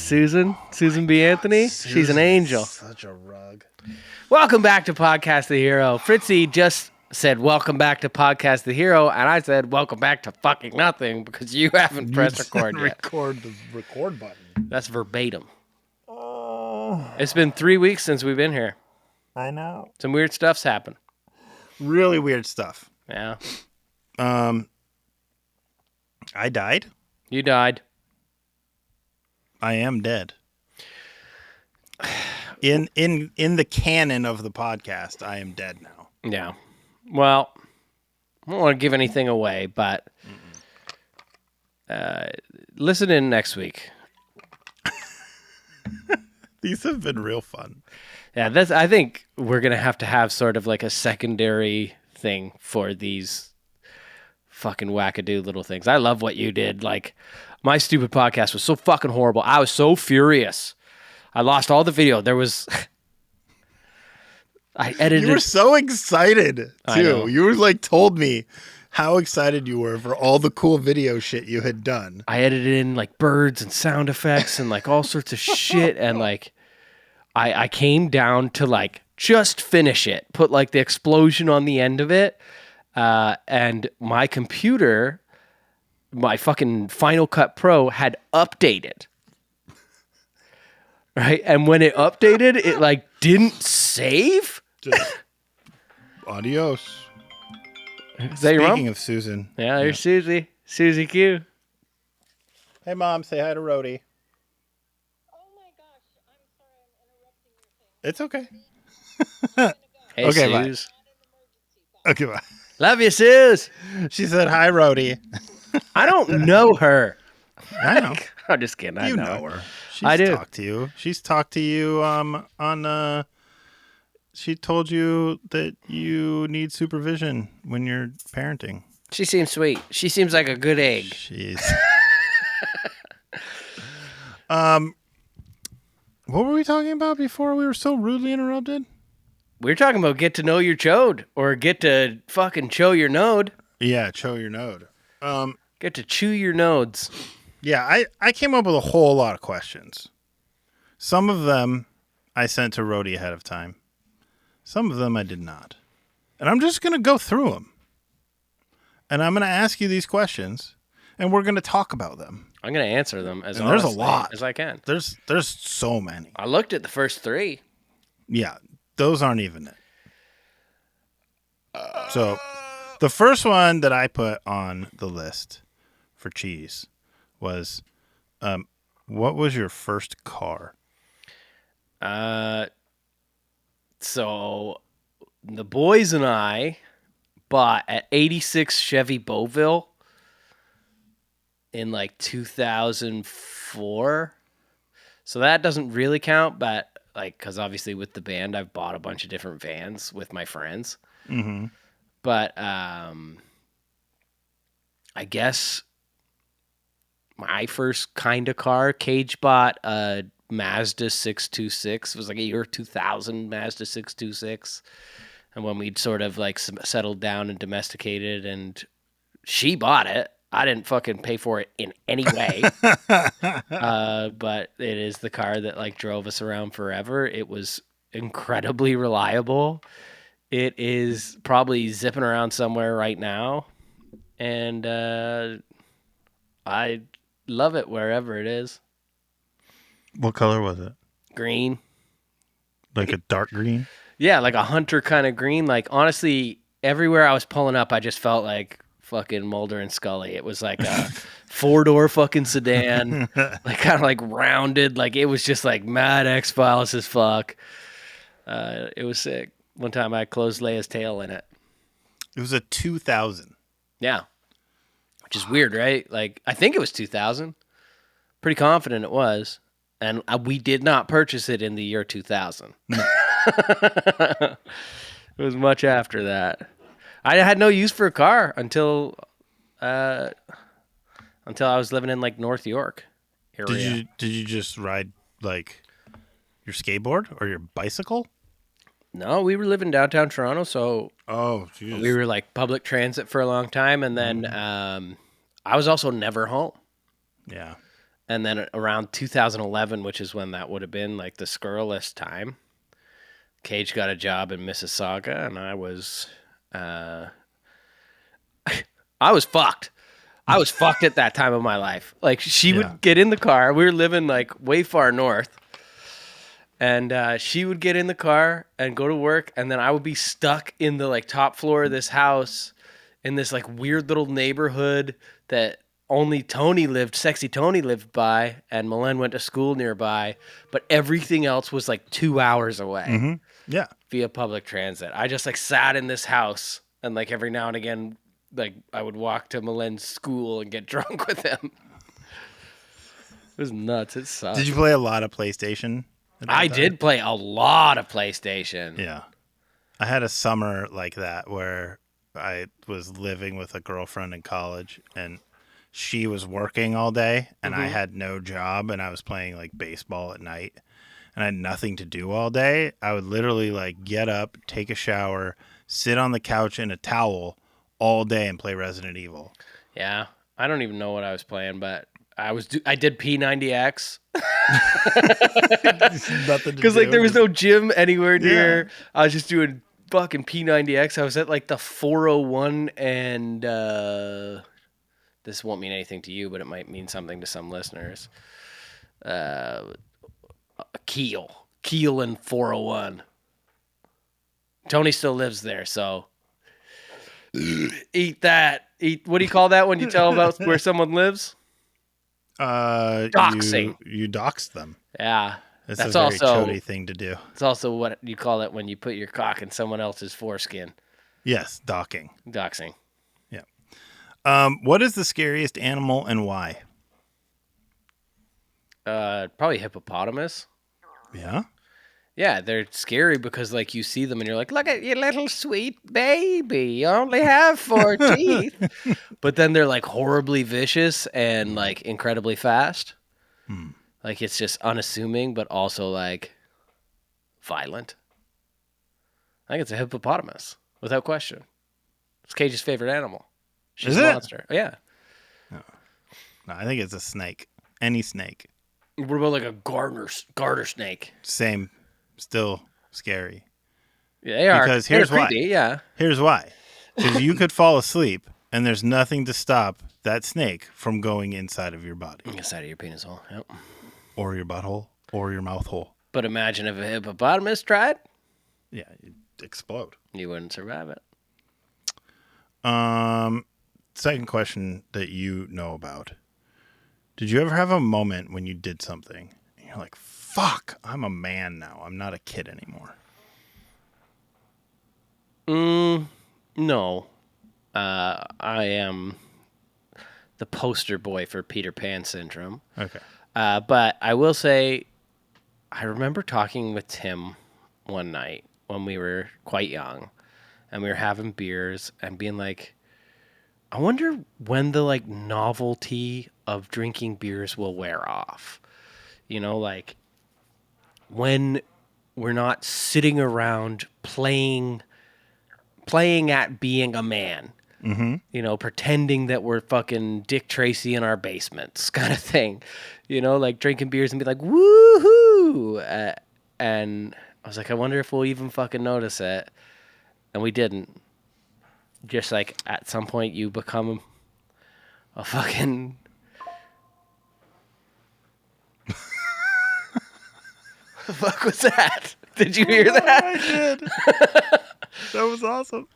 Susan B. Anthony. She's an angel. Such a rug. Welcome back to Podcast the Hero. Fritzy just said, welcome back to Podcast the Hero, and I said, welcome back to fucking nothing because you haven't pressed record yet. Record the record button. That's verbatim. Oh, It's been 3 weeks since we've been here. I know. Some weird stuff's happened. Really weird stuff. Yeah. I died. You died. I am dead. In the canon of the podcast, I am dead now. Yeah. Well, I don't want to give anything away, but listen in next week. These have been real fun. Yeah, I think we're going to have sort of like a secondary thing for these fucking wackadoo little things. I love what you did. Like, my stupid podcast was so fucking horrible. I was so furious. I lost all the video. There was... I edited... You were so excited, I know. too. You were like, told me how excited you were for all the cool video shit you had done. I edited in like birds and sound effects and like all sorts of shit. And like, I came down to like just finish it, put like the explosion on the end of it. And my computer, my fucking Final Cut Pro had updated. Right? And when it updated, it like didn't save. Just, adios. Is that your mom? Speaking of Susan. Yeah, there's Susie. Susie Q. Hey, Mom, say hi to Rody. Oh my gosh, I'm sorry I'm interrupting your thing. It's okay. Hey, Okay, bye. Suze. Okay, bye. Love you, Suze. She said, hi, Rody. I don't know her. I know. I'm just kidding. I You know know her. She's I do. talked to you. She's talked to you she told you that you need supervision when you're parenting. She seems sweet. She seems like a good egg. Jeez. What were we talking about before we were so rudely interrupted? We were talking about get to know your chode or get to fucking chow your node. Yeah, show your node. Get to chew your nodes. Yeah, I came up with a whole lot of questions. Some of them I sent to Rody ahead of time. Some of them I did not. And I'm just going to go through them. And I'm going to ask you these questions, and we're going to talk about them. I'm going to answer them as And there's a honestly lot. as I can. There's so many. I looked at the first three. Yeah, those aren't even it. So the first one that I put on the list for cheese was, what was your first car? So the boys and I bought an 86 Chevy Beauville in like 2004. So that doesn't really count, but like, cause obviously with the band, I've bought a bunch of different vans with my friends. Mm-hmm. But, I guess my first kind of car, Cage bought a Mazda 626. It was like a year 2000 Mazda 626. And when we'd sort of like settled down and domesticated, and she bought it, I didn't fucking pay for it in any way. But it is the car that like drove us around forever. It was incredibly reliable. It is probably zipping around somewhere right now. And I love it wherever it is. What color was it? Green. Like a dark green? Yeah, like a hunter kind of green. Like, honestly, everywhere I was pulling up, I just felt like fucking Mulder and Scully. It was like a four-door fucking sedan, like kind of like rounded. Like, it was just like Mad X-Files as fuck. It was sick. One time I closed Leia's tail in it. It was a 2000. Yeah. Which is weird, right? Like, I think it was 2000. Pretty confident it was. And we did not purchase it in the year 2000. It was much after that. I had no use for a car until I was living in like North York area. Did you just ride like your skateboard or your bicycle? No, we were living downtown Toronto, so geez. we were like public transit for a long time, and then I was also never home. Yeah. And then around 2011, which is when that would have been like the scurrilous time, Cage got a job in Mississauga, and I was fucked. I was fucked at that time of my life. Like she Yeah. would get in the car. We were living like way far north. And she would get in the car and go to work, and then I would be stuck in the like top floor of this house in this like weird little neighborhood that only Sexy Tony lived by, and Malen went to school nearby, but everything else was like 2 hours away Yeah. via public transit. I just like sat in this house, and like every now and again, like I would walk to Malen's school and get drunk with him. It was nuts. It sucked. Did you play a lot of PlayStation? at that I time? did play a lot of PlayStation. Yeah. I had a summer like that where I was living with a girlfriend in college and she was working all day and I had no job and I was playing like baseball at night and I had nothing to do all day. I would literally like get up, take a shower, sit on the couch in a towel all day and play Resident Evil. Yeah, I don't even know what I was playing, but I did P90X Nothing to because like do, there was just- no gym anywhere near. Yeah. I was just doing fucking P90X. I was at like the 401, and this won't mean anything to you, but it might mean something to some listeners. Keel and 401. Tony still lives there, so eat that. What do you call that when you tell about where someone lives? Doxing. You doxed them. Yeah. It's That's a very also chody thing to do. it's also what you call it when you put your cock in someone else's foreskin. Yes, docking. Doxing. Yeah. What is the scariest animal and why? Probably hippopotamus. Yeah. Yeah, they're scary because like you see them and you're like, look at your little sweet baby. You only have 4 teeth. But then they're like horribly vicious and like incredibly fast. Like it's just unassuming, but also like violent. I think it's a hippopotamus, without question. It's Cage's favorite animal. She's Is a it? monster. Yeah. No, I think it's a snake. Any snake. What about like a garter snake? Same. Still scary. Yeah, they are. Because They're here's why. creepy, yeah. Here's why. Because you could fall asleep and there's nothing to stop that snake from going inside of your body Inside of your penis hole. Yep. or your butthole or your mouth hole. But imagine if a hippopotamus tried, Yeah, you'd explode. you wouldn't survive it. Second question that you know about. Did you ever have a moment when you did something and you're like, fuck, I'm a man now. I'm not a kid anymore. No. I am the poster boy for Peter Pan syndrome. Okay. But I will say, I remember talking with Tim one night when we were quite young, and we were having beers and being like, I wonder when the like novelty of drinking beers will wear off. You know, like when we're not sitting around playing at being a man. You know, pretending that we're fucking Dick Tracy in our basements, kind of thing. You know, like drinking beers and be like, woohoo! And I was like, I wonder if we'll even fucking notice it. And we didn't. Just like at some point you become a fucking. What the fuck was that? Did you hear that? I did. That was awesome.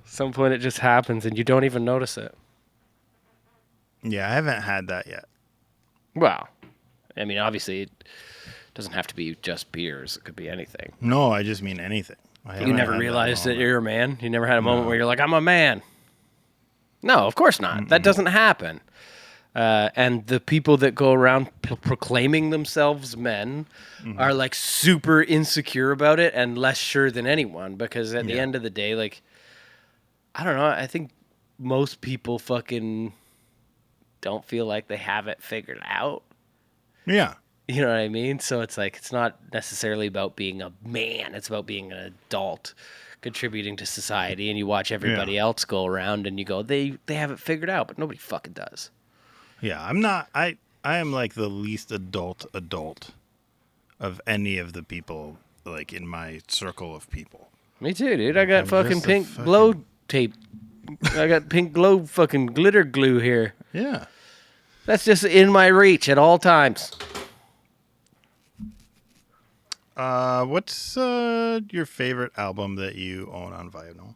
Some point it just happens and you don't even notice it. Yeah, I haven't had that yet. Well, I mean, obviously, it doesn't have to be just beers. It could be anything. No, I just mean anything. I You haven't never had realized that moment. you're a man? You never had a moment where you're like, I'm a man? No, of course not. That doesn't happen. And the people that go around proclaiming themselves men are like super insecure about it and less sure than anyone because at the end of the day, like, I don't know. I think most people fucking don't feel like they have it figured out. Yeah. You know what I mean? So it's like, it's not necessarily about being a man. It's about being an adult contributing to society. And you watch everybody else go around and you go, they have it figured out, but nobody fucking does. Yeah, I'm not. I am like the least adult of any of the people like in my circle of people. Me too, dude. I got I'm fucking just a pink fucking- glow tape. I got pink glow fucking glitter glue here. Yeah. That's just in my reach at all times. What's your favorite album that you own on vinyl?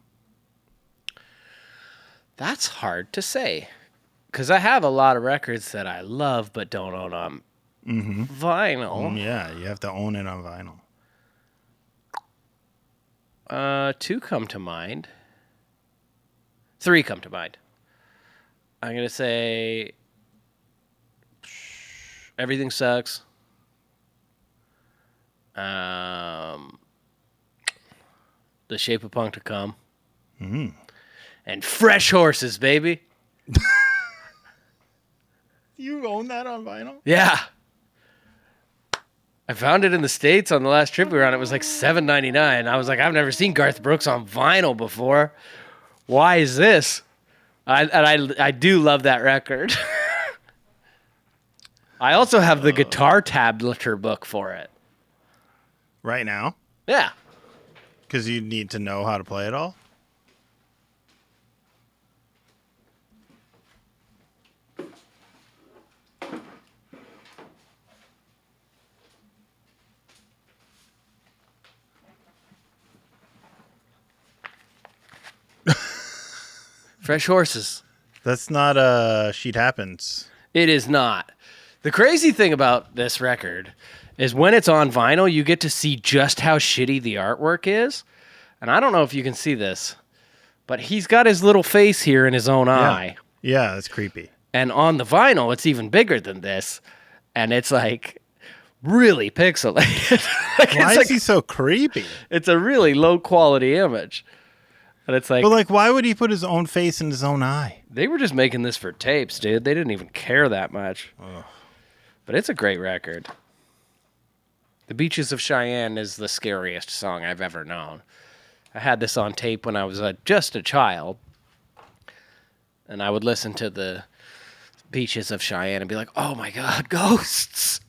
That's hard to say. Because I have a lot of records that I love but don't own on vinyl. Yeah, you have to own it on vinyl. Two come to mind. Three come to mind. I'm going to say Everything Sucks. The Shape of Punk to Come. And Fresh Horses, baby. You own that on vinyl? Yeah. I found it in the States on the last trip we were on. It was like $7.99. I was like, I've never seen Garth Brooks on vinyl before. Why is this? I do love that record. I also have the guitar tablature book for it. Right now? Yeah. Because you need to know how to play it all? Fresh Horses. That's not Sheet Happens. It is not. The crazy thing about this record is when it's on vinyl, you get to see just how shitty the artwork is. And I don't know if you can see this, but he's got his little face here in his own eye. Yeah, that's creepy. And on the vinyl, it's even bigger than this. And it's like really pixelated. Why is he so creepy? It's a really low quality image. And it's like, But like, why would he put his own face in his own eye? they were just making this for tapes, dude. They didn't even care that much. But it's a great record. The Beaches of Cheyenne is the scariest song I've ever known. I had this on tape when I was just a child. And I would listen to the Beaches of Cheyenne and be like, oh my God, ghosts!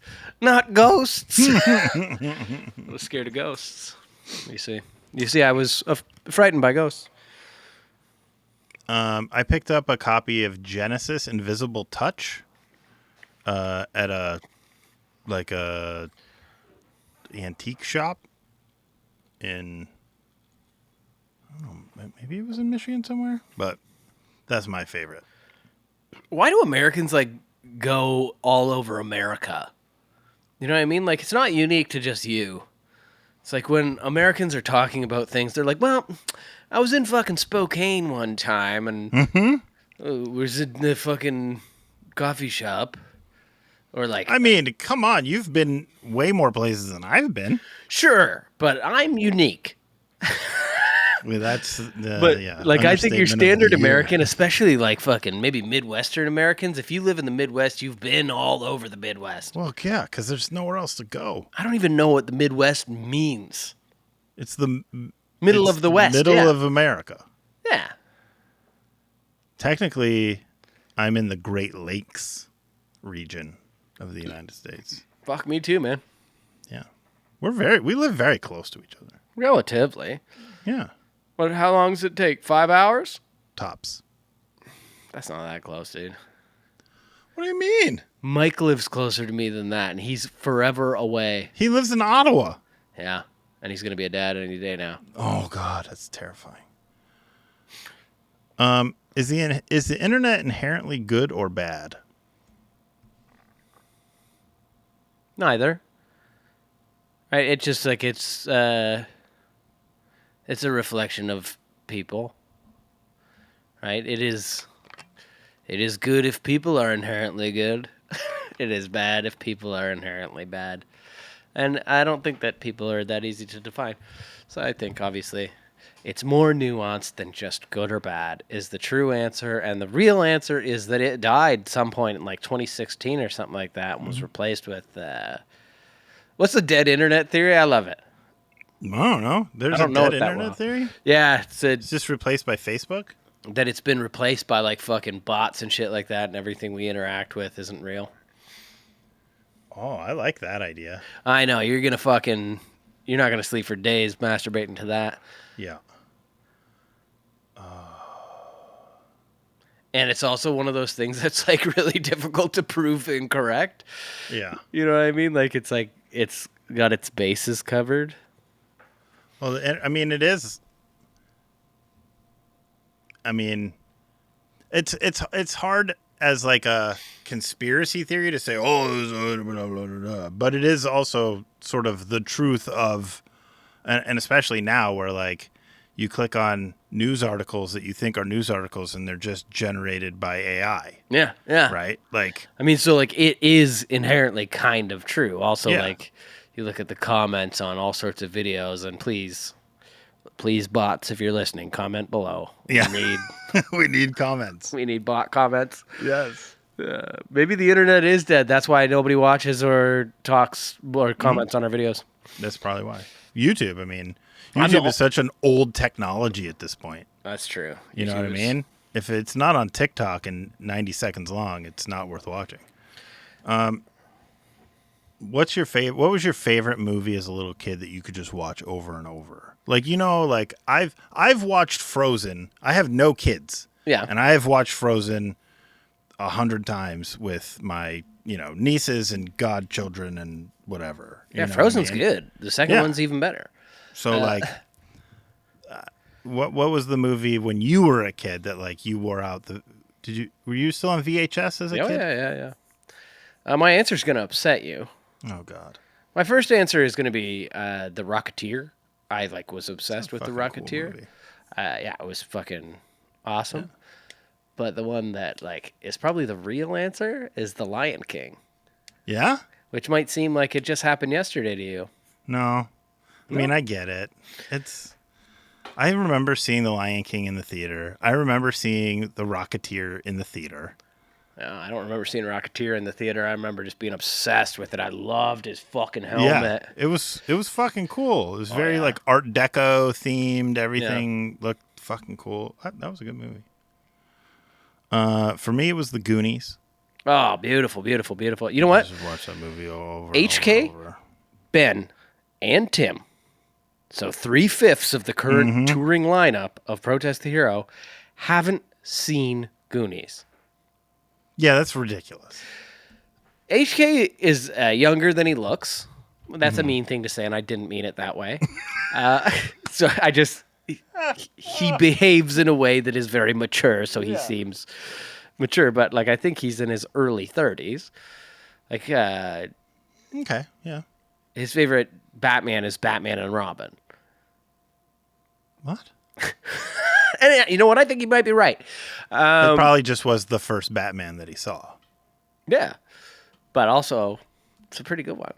Not ghosts! I was scared of ghosts. You see, I was frightened by ghosts. I picked up a copy of Genesis Invisible Touch at a antique shop in, I don't know, maybe it was in Michigan somewhere, but that's my favorite. Why do Americans like go all over America? You know what I mean? Like, it's not unique to just you. It's like when Americans are talking about things, they're like, well, I was in fucking Spokane one time and was in the fucking coffee shop. Or like, I mean, come on, you've been way more places than I've been. sure, but I'm unique. I mean, that's But like, I think your understatement of standard the year. American, especially like fucking maybe Midwestern Americans, if you live in the Midwest, you've been all over the Midwest. Well, yeah, because there's nowhere else to go. I don't even know what the Midwest means. It's the Middle it's of the West. middle yeah. of America. Yeah. Technically, I'm in the Great Lakes region of the United States. Fuck me too, man. Yeah, we live very close to each other. Relatively. Yeah, But how long does it take? 5 hours? tops. That's not that close, dude. What do you mean? Mike lives closer to me than that, and he's forever away. He lives in Ottawa. Yeah. And he's going to be a dad any day now. Oh God, that's terrifying. Is the internet inherently good or bad? Neither. Right? It's just like it's a reflection of people. Right? It is good if people are inherently good. It is bad if people are inherently bad. And I don't think that people are that easy to define. So I think obviously it's more nuanced than just good or bad is the true answer. And the real answer is that it died some point in like 2016 or something like that and was replaced with what's the dead internet theory? I love it. I don't know. There's I don't a know dead it that internet well. theory. Yeah, It's just replaced by Facebook. that it's been replaced by like fucking bots and shit like that, and everything we interact with isn't real. Oh, I like that idea. I know you're not gonna sleep for days masturbating to that. Yeah. And it's also one of those things that's like really difficult to prove incorrect. Yeah. You know what I mean? Like it's got its bases covered. Well, I mean, it is. I mean, it's hard as like a conspiracy theory to say, oh, blah, blah, blah, blah, but it is also sort of the truth of, and especially now where like you click on news articles that you think are news articles and they're just generated by AI. Yeah, yeah. Right? Like, I mean, so like it is inherently kind of true. Also, Yeah. like you look at the comments on all sorts of videos, and please bots, if you're listening, comment below. Yeah. We we need comments. need bot comments. Yes. Maybe the internet is dead. That's why nobody watches or talks or comments on our videos. That's probably why. YouTube, I mean, I'm YouTube the- is such an old technology at this point. That's true. You know what I mean? If it's not on TikTok and 90 seconds long, it's not worth watching. What was your favorite movie as a little kid that you could just watch over and over? Like, like I've watched Frozen. I have no kids. Yeah. And I have watched Frozen 100 times with my, nieces and godchildren and whatever. You Yeah, know what I Frozen's mean? good. The second Yeah. one's even better. So what was the movie when you were a kid that like you wore out were you still on VHS as a Oh kid? yeah. My answer's gonna upset you. Oh God. My first answer is gonna be The Rocketeer. I was obsessed with The Fucking cool Rocketeer. movie. Yeah, it was fucking awesome. Yeah. But the one that is probably the real answer is The Lion King, Yeah? which might seem like it just happened yesterday to you. No. I mean, I get it. I remember seeing The Lion King in the theater. I remember seeing The Rocketeer in the theater. I don't remember seeing Rocketeer in the theater. I remember just being obsessed with it. I loved his fucking helmet. Yeah, it was fucking cool. It was very yeah. Art Deco themed. Everything looked fucking cool. That was a good movie. For me, it was The Goonies. Oh, beautiful, beautiful, beautiful. You know what? Just watch that movie over. HK? And over. Ben, and Tim. So 3/5 of the current touring lineup of Protest the Hero haven't seen Goonies. Yeah, that's ridiculous. HK is younger than he looks. That's a mean thing to say, and I didn't mean it that way. So he behaves in a way that is very mature, so he seems mature. But I think he's in his early 30s. Okay, yeah. His favorite Batman is Batman and Robin. What? And you know what? I think he might be right. It probably just was the first Batman that he saw. Yeah, but also it's a pretty good one.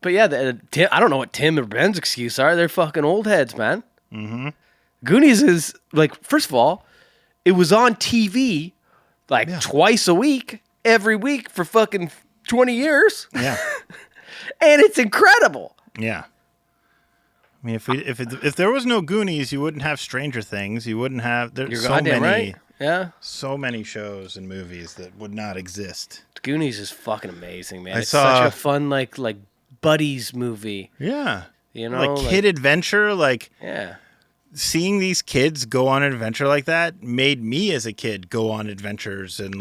But yeah, I don't know what Tim or Ben's excuse are. They're fucking old heads, man. Mm-hmm. Goonies is first of all, it was on TV twice a week, every week for fucking 20 years. Yeah, And it's incredible. yeah. I mean, if there was no Goonies, you wouldn't have Stranger Things. You wouldn't have You're so goddamn many, right. Yeah. so many shows and movies that would not exist. Goonies is fucking amazing, man. I It's saw- such a fun buddies movie. Yeah, You know, kid adventure. Yeah. Seeing these kids go on an adventure like that made me as a kid go on adventures and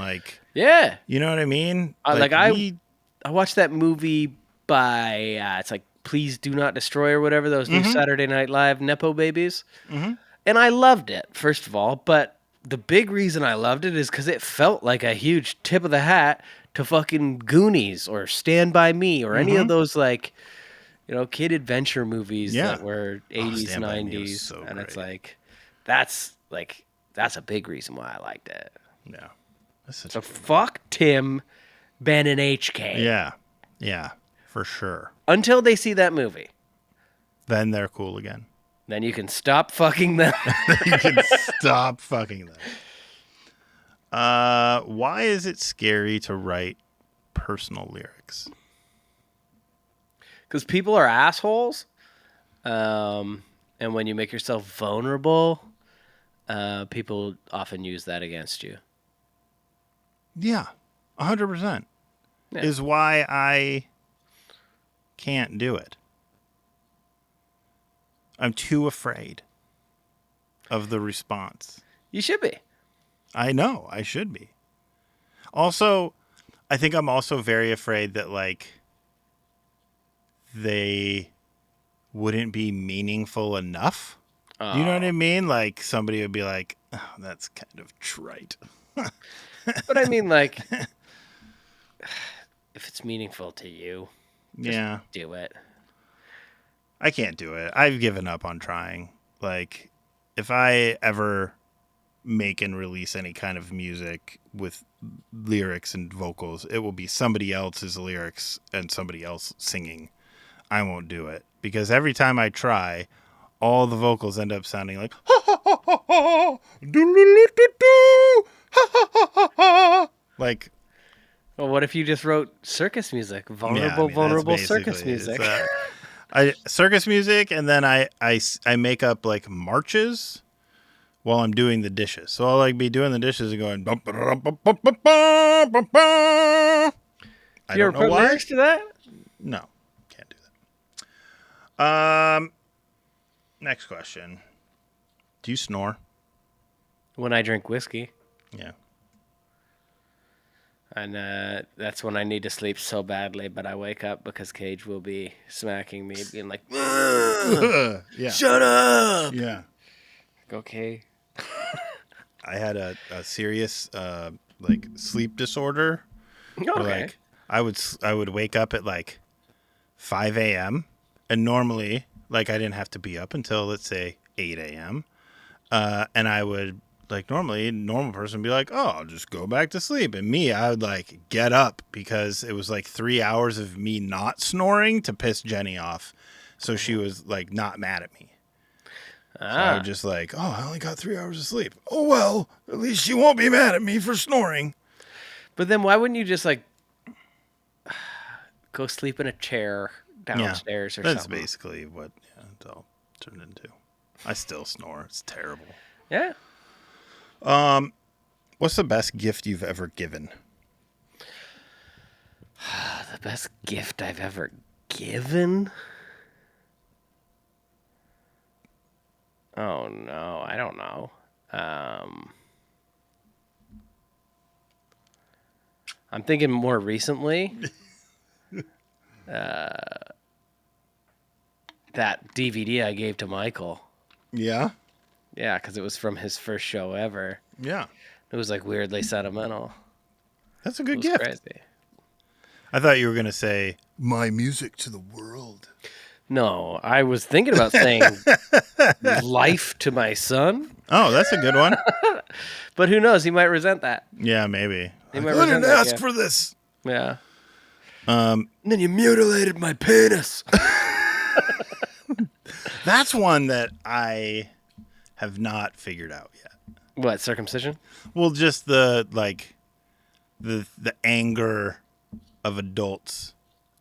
Yeah. you know what I mean? I watched that movie by it's Please Do Not Destroy or whatever, those new Saturday Night Live Nepo babies. Mm-hmm. And I loved it, first of all. But the big reason I loved it is because it felt like a huge tip of the hat to fucking Goonies or Stand By Me or any of those kid adventure movies that were 80s, Stand By Me was 90s. so And it's great. that's a big reason why I liked it. Yeah. That's such So a fuck Tim, Ben, and HK. Yeah. Yeah, for sure. Until they see that movie. Then they're cool again. Then you can stop fucking them. You can stop fucking them. Why is it scary to write personal lyrics? Because people are assholes. And when you make yourself vulnerable, people often use that against you. Yeah, 100%. Yeah. Is why I can't do it. I'm too afraid of the response. You should be. I know, I should be. Also, I think I'm also very afraid that, like, they wouldn't be meaningful enough. Do you know what I mean? Like, somebody would be like, oh, that's kind of trite. But I mean, like, if it's meaningful to you, just Yeah. do it. I can't do it. I've given up on trying. Like, if I ever make and release any kind of music with lyrics and vocals, it will be somebody else's lyrics and somebody else singing. I won't do it because every time I try, all the vocals end up sounding like ha ha ha ha ha, do ha ha ha ha ha. Like, Well, what if you just wrote circus music? Vulnerable, yeah, I mean, vulnerable that's circus basically- music. circus music, and then I make up like marches while I'm doing the dishes. So I'll like be doing the dishes and going. Bum, ba-dum, bum, bum, bum, bum, bum, bum. I You ever don't know put why. lyrics to that? No, can't do that. Next question. Do you snore? When I drink whiskey. Yeah. And that's when I need to sleep so badly, but I wake up because Cage will be smacking me, being like, Yeah. shut up! Yeah. Okay. I had a serious like sleep disorder. Okay. Where, like I would wake up at like 5 a.m. and normally like I didn't have to be up until let's say 8 a.m. And I would like normally a normal person would be like, oh, I'll just go back to sleep. And me, I would like get up because it was like 3 hours of me not snoring to piss Jenny off. So she was like not mad at me. So I would just like, oh, I only got 3 hours of sleep. Oh, well, at least she won't be mad at me for snoring. But then why wouldn't you just like go sleep in a chair downstairs or That's something? basically what it's all turned into. I still snore. It's terrible. Yeah. What's the best gift you've ever given? The best gift I've ever given? Oh, no. I don't know. I'm thinking more recently. That DVD I gave to Michael. Yeah. Yeah, because it was from his first show ever. Yeah. It was like weirdly sentimental. That's a It good was gift. crazy. I thought you were going to say, my music to the world. No, I was thinking about saying life to my son, Oh, that's a good one. but who knows? He might resent that. Yeah, maybe. He Like, might I resent didn't that ask gift. for this. Yeah. And then you mutilated my penis. That's one that I have not figured out yet. What, circumcision? Well, just the anger of adults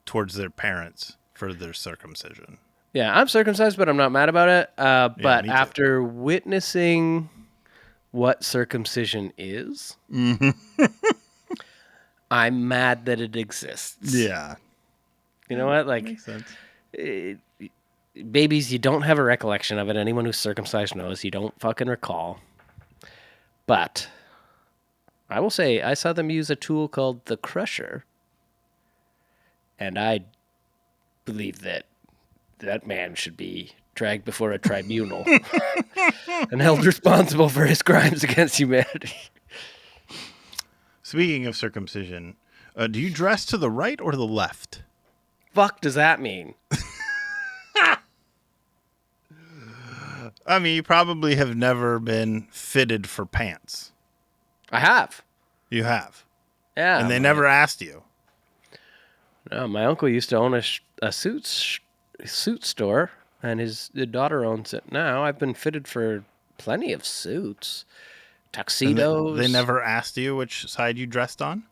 towards their parents for their circumcision. Yeah, I'm circumcised, but I'm not mad about it. But me too. after witnessing what circumcision is, I'm mad that it exists. Yeah. You know what? Like, Makes sense. babies, you don't have a recollection of it. Anyone who's circumcised knows you don't fucking recall. But I will say I saw them use a tool called the Crusher. And I believe that that man should be dragged before a tribunal and held responsible for his crimes against humanity. Speaking of circumcision, do you dress to the right or the left? Fuck does that mean? I mean, you probably have never been fitted for pants. I have. You have. Yeah. And they never asked you. No, my uncle used to own a suit store, and his daughter owns it now. I've been fitted for plenty of suits, And tuxedos. they never asked you which side you dressed on?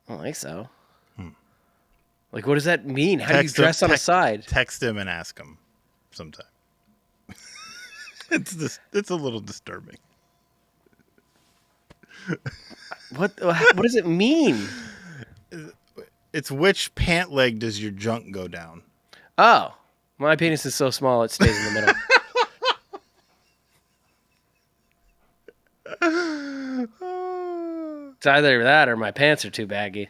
I don't think so. Like, what does that mean? How do you dress on a side? Text him and ask him sometime. It's a little disturbing. What does it mean? It's which pant leg does your junk go down? Oh, my penis is so small it stays in the middle. It's either that or my pants are too baggy.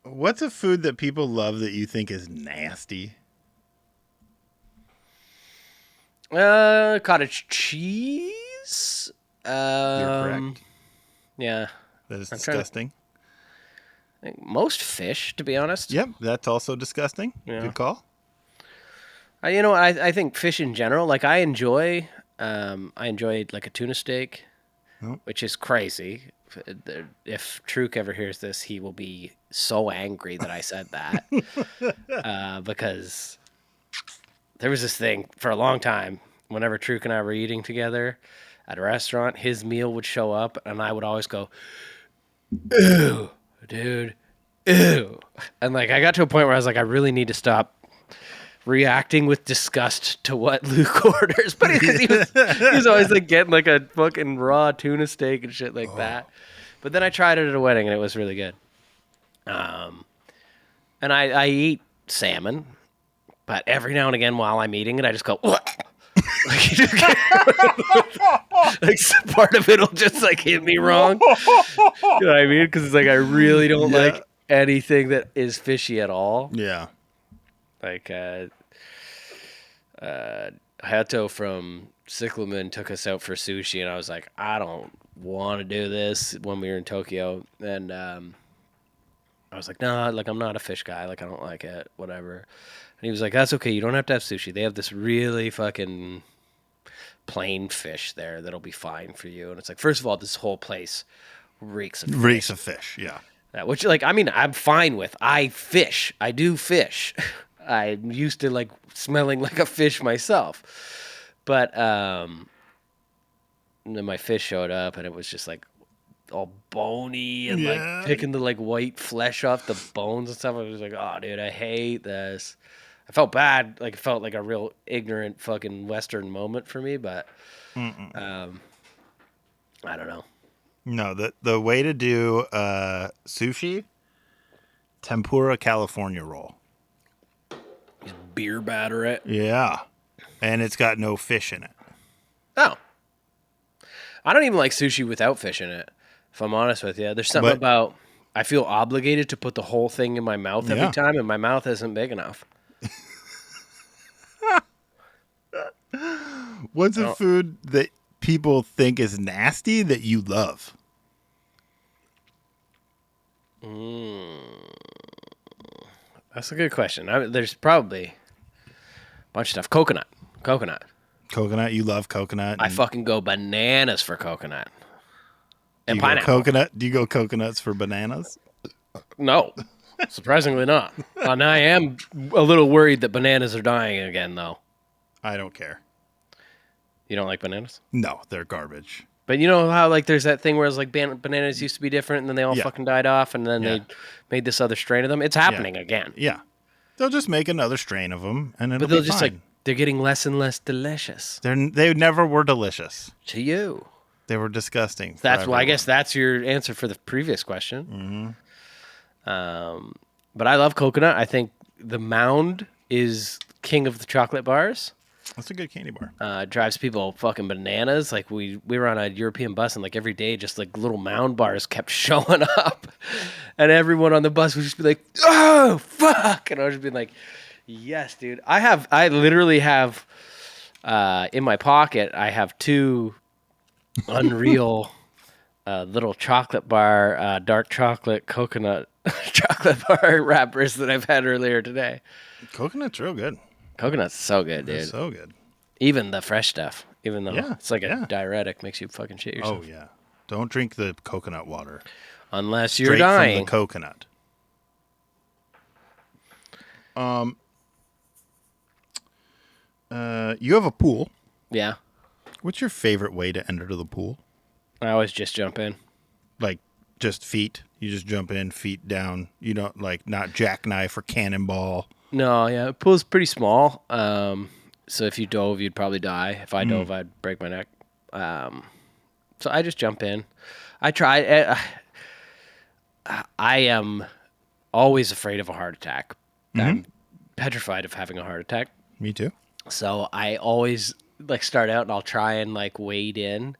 What's a food that people love that you think is nasty? Cottage cheese. You're correct. Yeah, That is I'm trying to- disgusting. I think most fish, to be honest. Yep, that's also disgusting. Yeah. Good call. I think fish in general. Like I enjoy like a tuna steak, Oh. which is crazy. If Truk ever hears this, he will be so angry that I said that. Because there was this thing for a long time. Whenever Truk and I were eating together at a restaurant, his meal would show up, and I would always go, "Ew, dude, ew," and like I got to a point where I was like, I really need to stop reacting with disgust to what Luke orders, but because he was always like getting like a fucking raw tuna steak and shit like that. But then I tried it at a wedding and it was really good. And I eat salmon, but every now and again while I'm eating it, I just go, "What?" Like part of it'll just like hit me wrong. You know what I mean? Because it's like I really don't like anything that is fishy at all. Yeah. Like Hayato from Cyclamen took us out for sushi, and I was like, I don't want to do this when we were in Tokyo. And I was like, no, like I'm not a fish guy. Like I don't like it, whatever. And he was like, that's okay. You don't have to have sushi. They have this really fucking plain fish there that'll be fine for you. And it's like, first of all, this whole place reeks of fish. Reeks of fish, yeah. Which, like, I mean, I'm fine with. I fish. I do fish. I'm used to, like, smelling like a fish myself. But then my fish showed up, and it was just, like, all bony and, like, picking the, like, white flesh off the bones and stuff. I was like, oh, dude, I hate this. I felt bad. Like, it felt like a real ignorant fucking Western moment for me, but I don't know. No, the way to do sushi, tempura California roll. Just beer batter it. Yeah. And it's got no fish in it. Oh. I don't even like sushi without fish in it, if I'm honest with you. There's something about, I feel obligated to put the whole thing in my mouth every time, and my mouth isn't big enough. What's a food that people think is nasty that you love? That's a good question. There's probably a bunch of stuff. Coconut. Coconut, you love coconut. I fucking go bananas for coconut. Do And you go pineapple. coconut? Do you go coconuts for bananas? No. Surprisingly not. And I am a little worried that bananas are dying again, though. I don't care. You don't like bananas? No, they're garbage. But you know how, like, there's that thing where it's like bananas used to be different, and then they all Yeah. fucking died off, and then they made this other strain of them? It's happening again. Yeah. They'll just make another strain of them, and it'll But they'll be just, fine. like, they're getting less and less delicious They never were delicious. to you. They were disgusting. for That's why I everyone. guess that's your answer for the previous question. But I love coconut. I think the Mound is king of the chocolate bars. That's a good candy bar. Drives people fucking bananas. Like we were on a European bus, and like every day, just like little Mound bars kept showing up, and everyone on the bus would just be like, "Oh fuck!" And I was just being like, "Yes, dude." I literally have in my pocket. I have two unreal little chocolate bar, dark chocolate coconut chocolate bar wrappers that I've had earlier today. Coconut's real good. Coconut's so good, dude. It's so good. Even the fresh stuff, even though Yeah, it's like a yeah. diuretic, makes you fucking shit yourself. Oh yeah. Don't drink the coconut water. Unless you're Straight dying. from the coconut. You have a pool. Yeah. What's your favorite way to enter the pool? I always just jump in. Like just feet. You just jump in, feet down. You don't like not jackknife or cannonball. No, yeah. The pool's pretty small. So if you dove, you'd probably die. If I dove, I'd break my neck. So I just jump in. I try. I am always afraid of a heart attack. I'm petrified of having a heart attack. Me too. So I always like start out and I'll try and like wade in.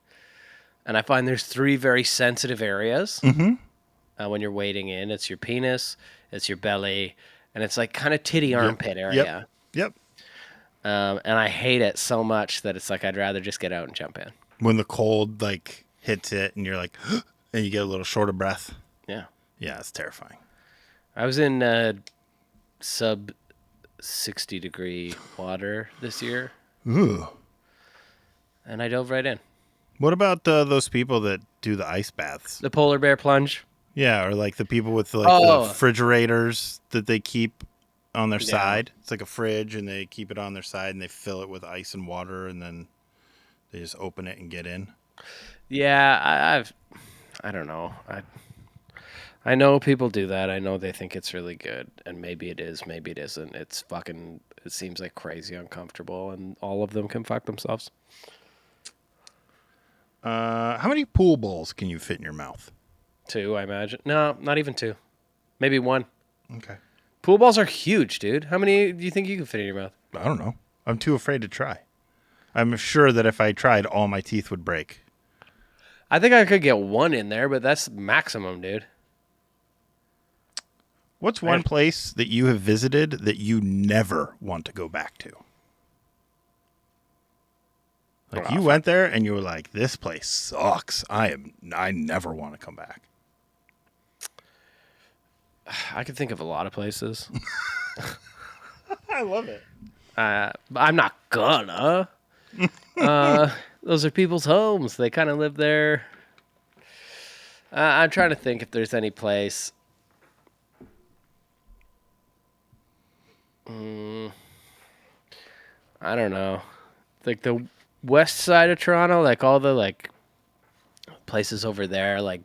And I find there's 3 very sensitive areas when you're wading in. It's your penis, it's your belly, and it's like kind of titty armpit area. Yep. And I hate it so much that it's like I'd rather just get out and jump in. When the cold like hits it and you're like, and you get a little short of breath. Yeah. Yeah, it's terrifying. I was in sub 60 degree water this year. Ooh. And I dove right in. What about those people that do the ice baths? The polar bear plunge. Yeah, or like the people with like the refrigerators that they keep on their side. It's like a fridge, and they keep it on their side, and they fill it with ice and water, and then they just open it and get in. Yeah, I don't know. I know people do that. I know they think it's really good, and maybe it is, maybe it isn't. It seems like crazy uncomfortable, and all of them can fuck themselves. How many pool balls can you fit in your mouth? 2, I imagine. No, not even 2. Maybe 1. Okay. Pool balls are huge, dude. How many do you think you can fit in your mouth? I don't know. I'm too afraid to try. I'm sure that if I tried, all my teeth would break. I think I could get 1 in there, but that's maximum, dude. What's one place that you have visited that you never want to go back to? Like you went there and you were like, this place sucks. I never want to come back. I could think of a lot of places. I love it. I'm not gonna. Those are people's homes. They kind of live there. I'm trying to think if there's any place. I don't know. Like the west side of Toronto, like all the like places over there, like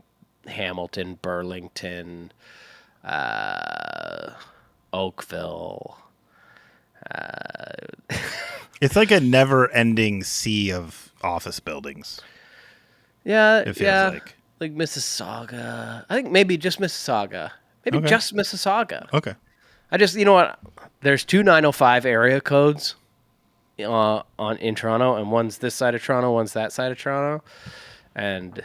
Hamilton, Burlington, Oakville. It's like a never-ending sea of office buildings. Yeah, It feels like Mississauga. I think maybe just Mississauga. Maybe Okay. just Mississauga. Okay. You know what? There's 2 905 area codes in Toronto, and one's this side of Toronto, one's that side of Toronto, and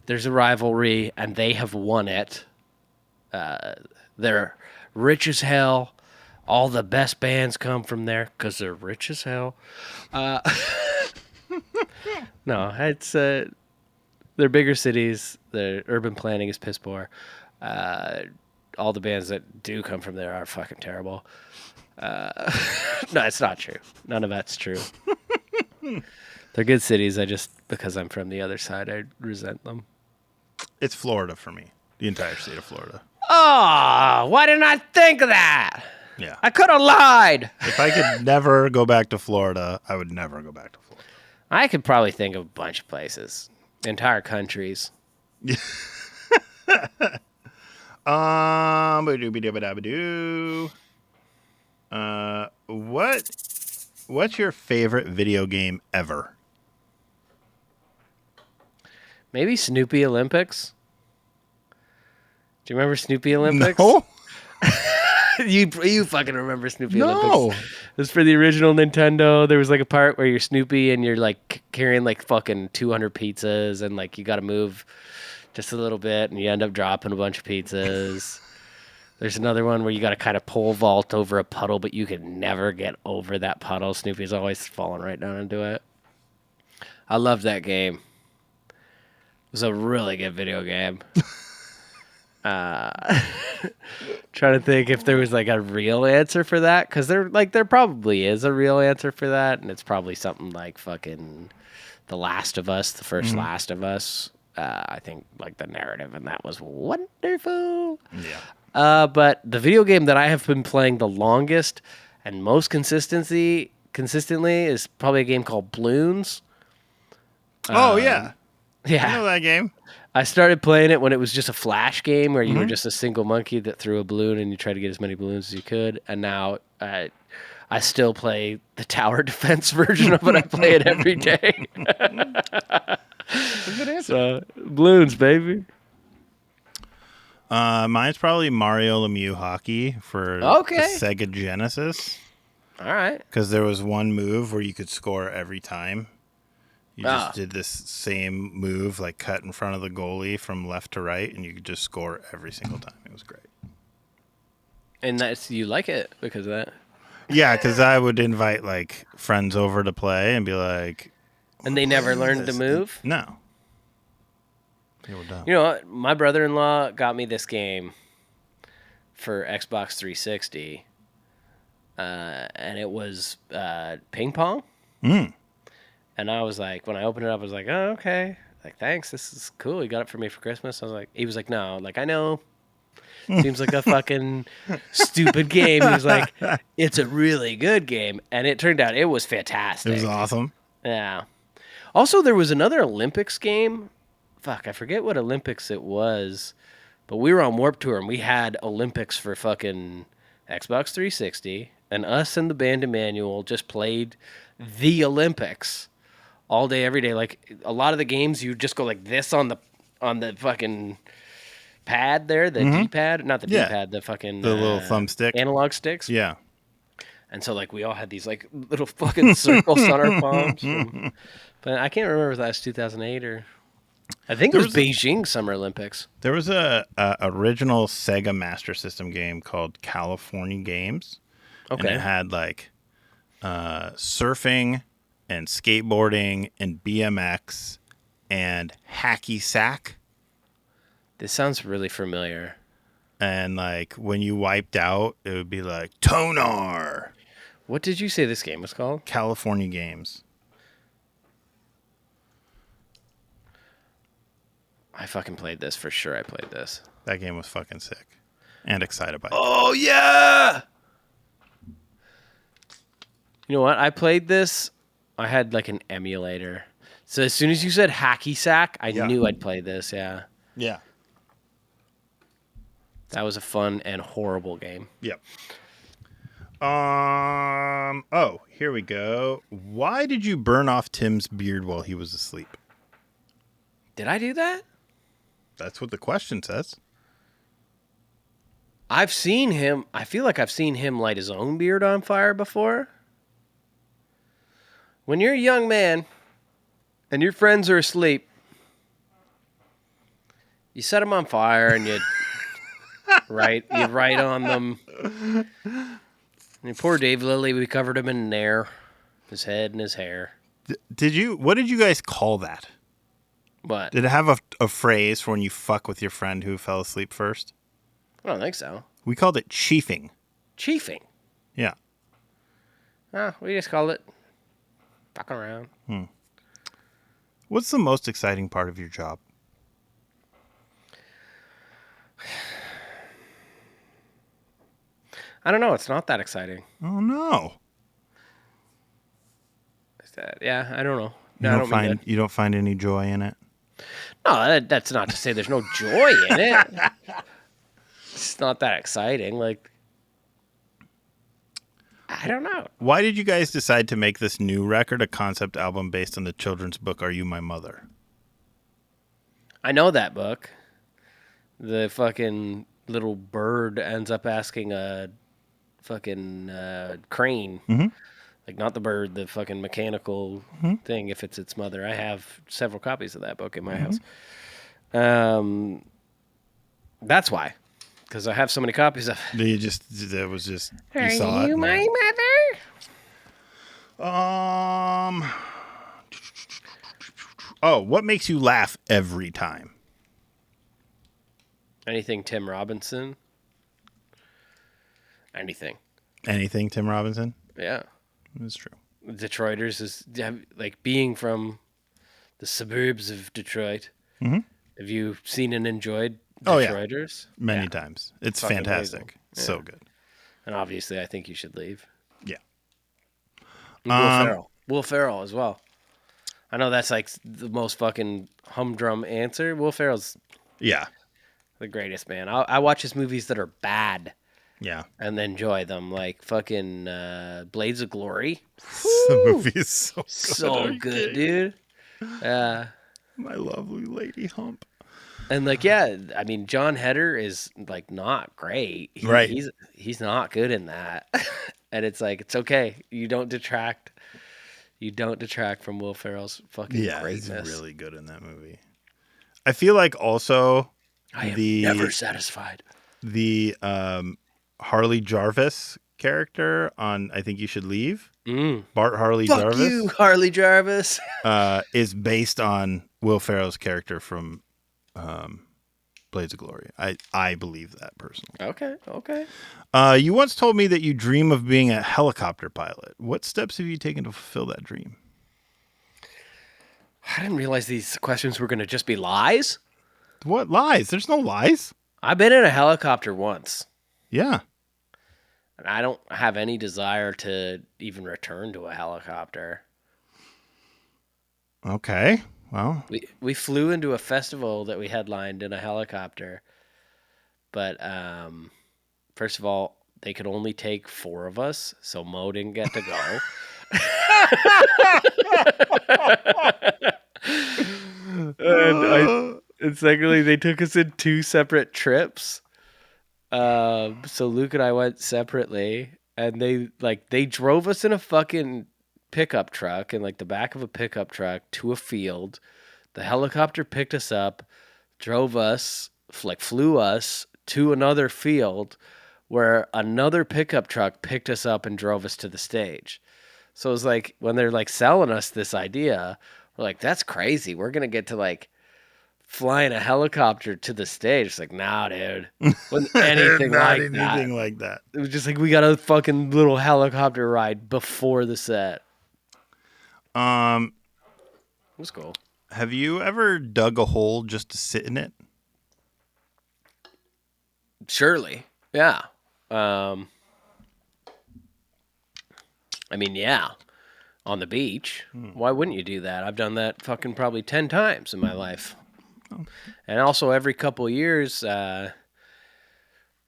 there's a rivalry, and they have won it. They're rich as hell. All the best bands come from there because they're rich as hell. No, it's they're bigger cities. Their urban planning is piss poor. All the bands that do come from there are fucking terrible. No, it's not true. None of that's true. They're good cities. Because I'm from the other side, I resent them. It's Florida for me. The entire state of Florida. Oh, why didn't I think of that? Yeah. I could have lied. If I could never go back to Florida, I would never go back to Florida. I could probably think of a bunch of places, entire countries. What's your favorite video game ever? Maybe Snoopy Olympics. Do you remember Snoopy Olympics? No. You fucking remember Snoopy No. Olympics? It was for the original Nintendo. There was like a part where you're Snoopy and you're like carrying like fucking 200 pizzas and like you got to move just a little bit and you end up dropping a bunch of pizzas. There's another one where you got to kind of pole vault over a puddle, but you can never get over that puddle. Snoopy's always falling right down into it. I loved that game. It was a really good video game. Trying to think if there was like a real answer for that, because there probably is a real answer for that, and it's probably something like fucking The Last of Us, the first Last of Us. I think like the narrative and that was wonderful. Yeah. But the video game that I have been playing the longest and most consistently is probably a game called Bloons. Oh yeah. Yeah. I know that game. I started playing it when it was just a flash game where you were just a single monkey that threw a balloon and you tried to get as many balloons as you could. And now I I still play the tower defense version of it. I play it every day. That's a good answer. So, balloons, baby. Mine's probably Mario Lemieux Hockey for the Okay. Sega Genesis. All right. Because there was one move where you could score every time. You just Ah. did this same move, like cut in front of the goalie from left to right, and you could just score every single time. It was great. And that's you like it because of that. Yeah, because I would invite like friends over to play and be like, And they never learned the this. move. No. They were dumb. You know what? My brother-in-law got me this game for Xbox 360, and it was ping pong. Mm. And I was like, when I opened it up, I was like, oh, okay. Like, thanks. This is cool. You got it for me for Christmas. He was like, no. Like, I know. Seems like a fucking stupid game. He was like, it's a really good game. And it turned out it was fantastic. It was awesome. Yeah. Also, there was another Olympics game. Fuck, I forget what Olympics it was. But we were on Warped Tour, and we had Olympics for fucking Xbox 360. And us and the band Emmanuel just played the Olympics all day, every day. Like, a lot of the games, you just go like this on the fucking pad there, the D-pad. Not the Yeah. D-pad, the fucking... The little thumbstick. Analog sticks. Yeah. And so, like, we all had these, like, little fucking circles on our palms. But I can't remember if that was 2008 or... I think it was Beijing Summer Olympics. There was a original Sega Master System game called California Games. Okay. And it had, like, surfing and skateboarding and BMX and hacky sack. This sounds really familiar. And, like, when you wiped out, it would be like, Tonar! What did you say this game was called? California Games. I fucking played this for sure. I played this. That game was fucking sick. And excited by it. Oh, yeah! You know what? I played this. I had, like, an emulator. So as soon as you said hacky sack, I knew I'd play this, yeah. Yeah. That was a fun and horrible game. Yep. Oh, here we go. Why did you burn off Tim's beard while he was asleep? Did I do that? That's what the question says. I've seen him. I feel like I've seen him light his own beard on fire before. When you're a young man and your friends are asleep, you set them on fire and you write on them. And poor Dave Lilly, we covered him in Nair, his head and his hair. What did you guys call that? What? Did it have a phrase for when you fuck with your friend who fell asleep first? I don't think so. We called it chiefing. Chiefing. Yeah. We just called it fucking around. What's the most exciting part of your job? I don't know. It's not that exciting. Oh, no. Yeah, I don't know. No, I don't mean that. You don't find any joy in it? No, that's not to say there's no joy in it. It's not that exciting. Like, I don't know. Why did you guys decide to make this new record a concept album based on the children's book Are You My Mother? I know that book. The fucking little bird ends up asking a fucking crane. Mm-hmm. Like, not the bird, the fucking mechanical thing, if it's its mother. I have several copies of that book in my house. That's why. Because I have so many copies of it. You saw it. My mother? Oh, what makes you laugh every time? Anything Tim Robinson? Anything. Anything Tim Robinson? Yeah. That's true. Detroiters is like being from the suburbs of Detroit. Mm-hmm. Have you seen and enjoyed Oh, yeah. Detroiters? Many times. It's Fucking fantastic. amazing. So Yeah. good. And obviously, I think you should leave. Yeah. And Will Ferrell as well. I know that's like the most fucking humdrum answer. Will Ferrell's Yeah. the greatest, man. I watch his movies that are bad. Yeah. and enjoy them, like fucking Blades of Glory. The movie is so good. Are So you good, kidding? dude. My lovely lady hump. And like, yeah, I mean, John Heder is like not great. Right. He's not good in that. And it's like, it's okay. You don't detract. You don't detract from Will Ferrell's fucking Yeah, he's greatness. really good in that movie. I feel like also I am never satisfied. the Harley Jarvis character on I Think You Should Leave. Bart Harley Fuck Jarvis you, Harley Jarvis. is based on Will Ferrell's character from Blades of Glory. I believe that personally. Okay. You once told me that you dream of being a helicopter pilot. What steps have you taken to fulfill that dream? I didn't realize these questions were going to just be lies. What lies? There's no lies. I've been in a helicopter once, Yeah. and I don't have any desire to even return to a helicopter. Okay. Well, We flew into a festival that we headlined in a helicopter, but first of all, they could only take 4 of us, so Mo didn't get to go. And secondly, they took us in 2 separate trips. So Luke and I went separately, and they drove us in a fucking pickup truck, in like the back of a pickup truck, to a field. The helicopter picked us up, drove us, flew us to another field, where another pickup truck picked us up and drove us to the stage. So it was like, when they're like selling us this idea, we're like, that's crazy. We're gonna get to like flying a helicopter to the stage. It's like, nah, dude. Wasn't anything not like anything that. like that. It was just like, we got a fucking little helicopter ride before the set. Um, It was cool. have you ever dug a hole just to sit in it? Surely. Yeah. I mean, yeah. On the beach. Why wouldn't you do that? I've done that fucking probably 10 times in my life. And also every couple of years, the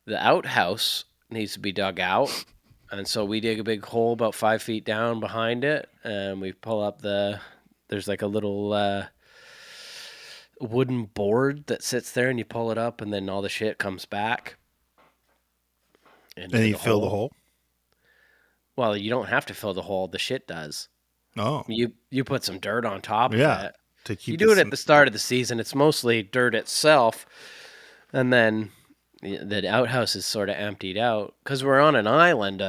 outhouse needs to be dug out. And so we dig a big hole about 5 feet down behind it, and we pull up there's like a little wooden board that sits there, and you pull it up, and then all the shit comes back. And you fill the hole? Well, you don't have to fill the hole. The shit does. Oh. You put some dirt on top of Yeah. it. To keep You do it at the start of the season. It's mostly dirt itself, and then the outhouse is sort of emptied out because we're on an island.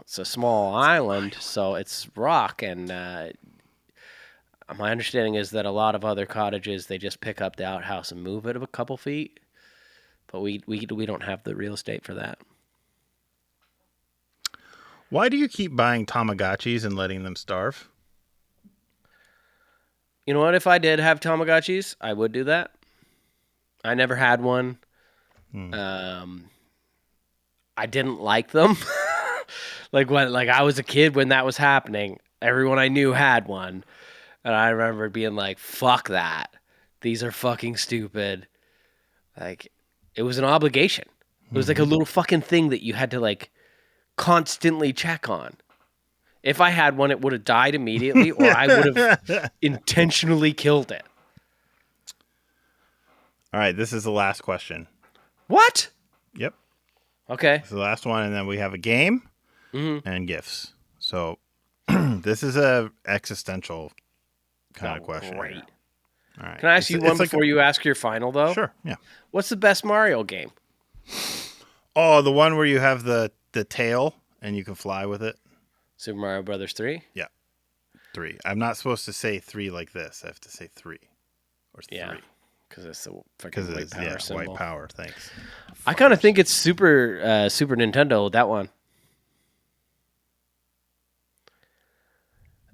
It's a small island, so it's rock. And my understanding is that a lot of other cottages, they just pick up the outhouse and move it a couple feet. But we don't have the real estate for that. Why do you keep buying Tamagotchis and letting them starve? You know what? If I did have Tamagotchis, I would do that. I never had one. I didn't like them. Like I was a kid when that was happening. Everyone I knew had one. And I remember being like, fuck that. These are fucking stupid. Like, it was an obligation. It was like a little fucking thing that you had to like constantly check on. If I had one, it would have died immediately, or I would have intentionally killed it. All right, this is the last question. What? Yep. Okay. This is the last one, and then we have a game and gifts. So this is a existential kind of question. Great. All right. Can I ask you one like before you ask your final, though? Sure. Yeah. What's the best Mario game? Oh, the one where you have the tail and you can fly with it. Super Mario Brothers 3? Yeah. 3. I'm not supposed to say 3 like this. I have to say 3 or 3. Yeah. Because it's the Because freaking white it's power symbol. white power. Thanks. I kind of think it's Super Nintendo, that one.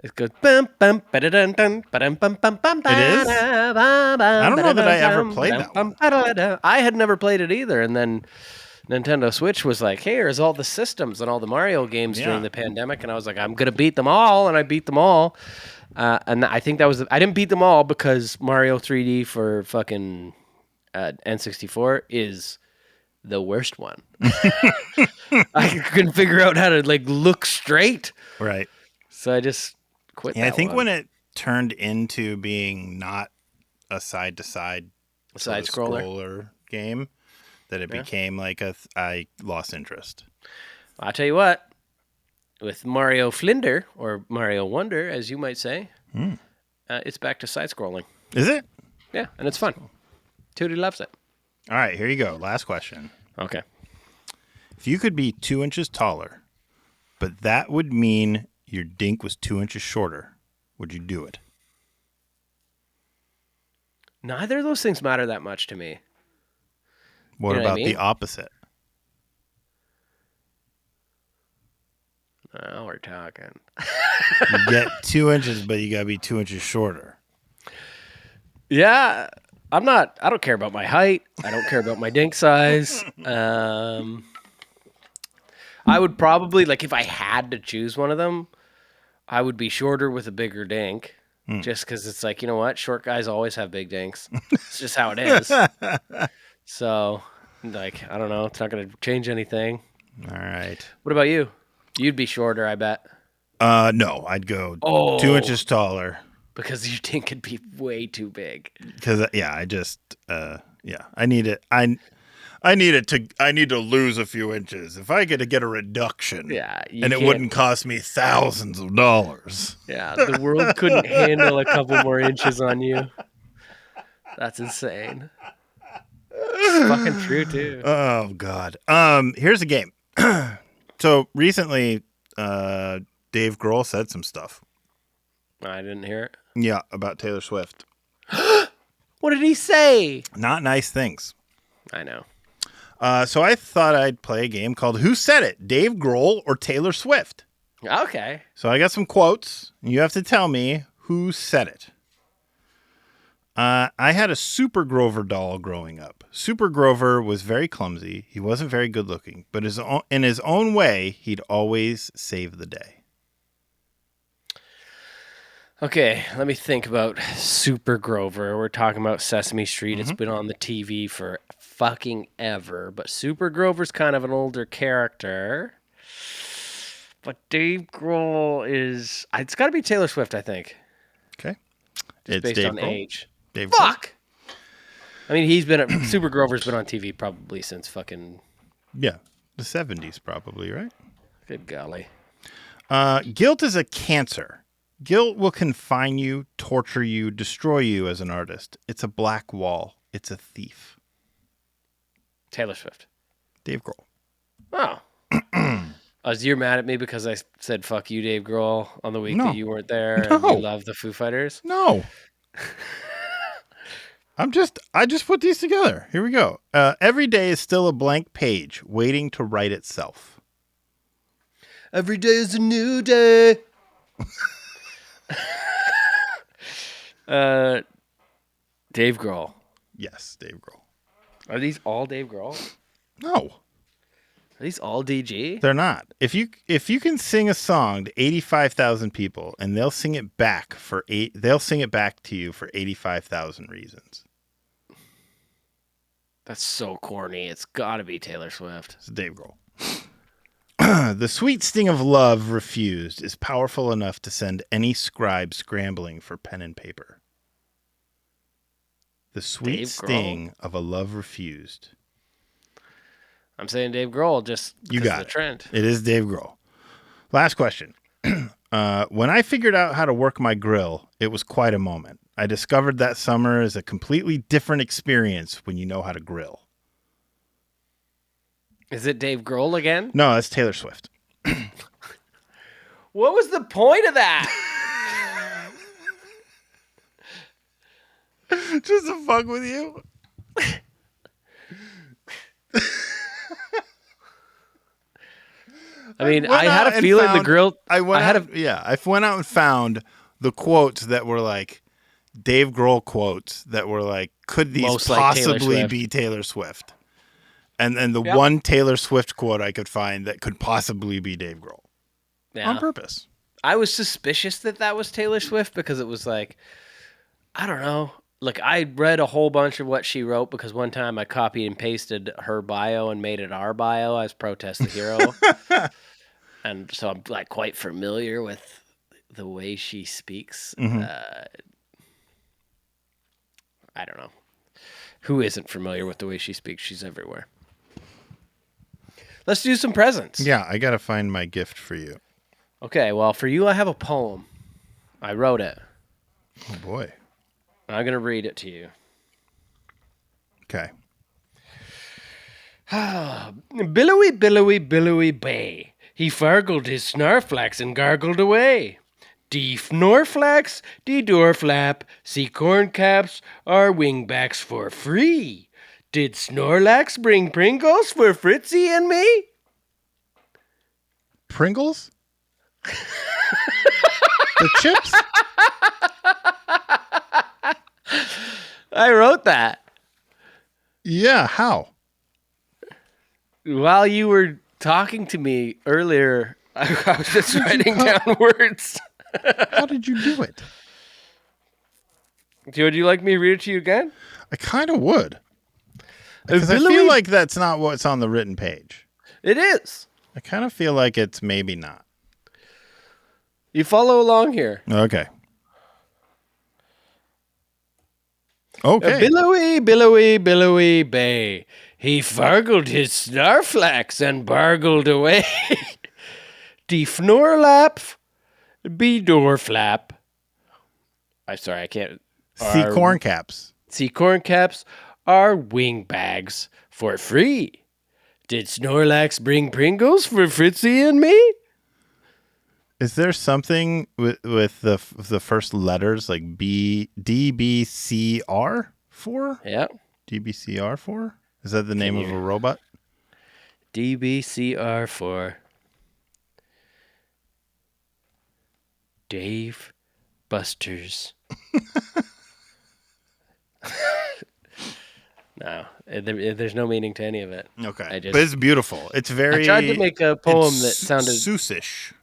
It goes bum bum ba-da-dun dun ba-dum bum bum bum. It is? I don't know that I ever played that one. I had never played it either, and then Nintendo Switch was like, "Hey, here's all the systems and all the Mario games during the pandemic," and I was like, "I'm gonna beat them all," and I beat them all. And I think that was I didn't beat them all because Mario 3D for fucking N64 is the worst one. I couldn't figure out how to like look straight, Right. so I just quit. Yeah, I that think one. when it turned into being not a side to side Side scroller. scroller game, that it Yeah. became like I lost interest. I'll tell you what, with Mario Flinder or Mario Wonder, as you might say, it's back to side scrolling. Is it? Yeah, and it's fun. Tootie loves it. All right, here you go. Last question. Okay. If you could be 2 inches taller, but that would mean your dink was 2 inches shorter, would you do it? Neither of those things matter that much to me. What You know what I about mean? the opposite? Now we're talking. You get 2 inches, but you gotta be 2 inches shorter. Yeah, I don't care about my height. I don't care about my dink size. I would probably, like, if I had to choose one of them, I would be shorter with a bigger dink. Just because it's like, you know what? Short guys always have big dinks. It's just how it is. So, like, I don't know. It's not going to change anything. All right. What about you? You'd be shorter, I bet. No, I'd go 2 inches taller. Because your dink could be way too big. Because I just I need it. I need to lose a few inches. If I get to get a reduction, Yeah, you and it can't- wouldn't cost me thousands of dollars. Yeah, the world couldn't handle a couple more inches on you. That's insane. It's fucking true too. Oh God. Here's a game. So recently, Dave Grohl said some stuff. I didn't hear it. Yeah, about Taylor Swift. What did he say? Not nice things. I know. So I thought I'd play a game called Who Said It? Dave Grohl or Taylor Swift? Okay. So I got some quotes. And you have to tell me who said it. I had a Super Grover doll growing up. Super Grover was very clumsy. He wasn't very good looking, but in his own way, he'd always save the day. Okay, let me think about Super Grover. We're talking about Sesame Street. It's been on the TV for fucking ever, but Super Grover's kind of an older character. But Dave Grohl is... It's got to be Taylor Swift, I think. Okay. Just based on age. Dave Fuck! I mean, Super Grover's been on TV probably since fucking... Yeah, the 70s probably, right? Good golly. Guilt is a cancer. Guilt will confine you, torture you, destroy you as an artist. It's a black wall. It's a thief. Taylor Swift. Dave Grohl. Oh. You're mad at me because I said fuck you, Dave Grohl, on the week No. that you weren't there and No. you love the Foo Fighters? No. I just put these together. Here we go. Every day is still a blank page waiting to write itself. Every day is a new day. Dave Grohl. Yes, Dave Grohl. Are these all Dave Grohl? No, Are these all DG? they're not. If you can sing a song to 85,000 people and they'll sing it back to you for 85,000 reasons. That's so corny. It's got to be Taylor Swift. It's Dave Grohl. The sweet sting of love refused is powerful enough to send any scribe scrambling for pen and paper. The sweet Dave sting of a love refused. I'm saying Dave Grohl just You because got of the it. trend. It is Dave Grohl. Last question. When I figured out how to work my grill, it was quite a moment. I discovered that summer is a completely different experience when you know how to grill. Is it Dave Grohl again? No, that's Taylor Swift. What was the point of that? Just to fuck with you. I mean, went I had out a and feeling the found- grill. I went had out and found the quotes that were like Dave Grohl quotes that were like, could these Most like Taylor possibly Swift. be Taylor Swift? And the Yep. one Taylor Swift quote I could find that could possibly be Dave Grohl Yeah. on purpose. I was suspicious that was Taylor Swift because it was like, I don't know. look, I read a whole bunch of what she wrote because one time I copied and pasted her bio and made it our bio as Protest the Hero. And so I'm like quite familiar with the way she speaks. I don't know. Who isn't familiar with the way she speaks? She's everywhere. Let's do some presents. Yeah, I got to find my gift for you. Okay, well, for you, I have a poem. I wrote it. Oh, boy. I'm going to read it to you. Okay. Billowy, billowy, billowy bay. He fargled his snarflax and gargled away. D Fnorflax, D Doorflap, see corncaps are wingbacks for free. Did Snorlax bring Pringles for Fritzy and me? Pringles? The chips? I wrote that. Yeah, how? While you were talking to me earlier, I was just writing down words. How did you do it? Would you like me to read it to you again? I kind of would. Because I feel like that's not what's on the written page. It is. I kind of feel like it's maybe not. You follow along here. Okay. Okay. Billowy, billowy, billowy bay. He fargled his snarflax and bargled away. D Fnorlap, B Doorflap. I'm sorry, I can't. See corn caps. See corncaps are wing bags for free. Did Snorlax bring Pringles for Fritzy and me? Is there something with the first letters like DBCR 4? Yeah. DBCR 4? Is that the name of a robot? DBCR4. Dave Buster's. No, there's no meaning to any of it. Okay. But it's beautiful. It's very... I tried to make a poem that sounded... Seussish.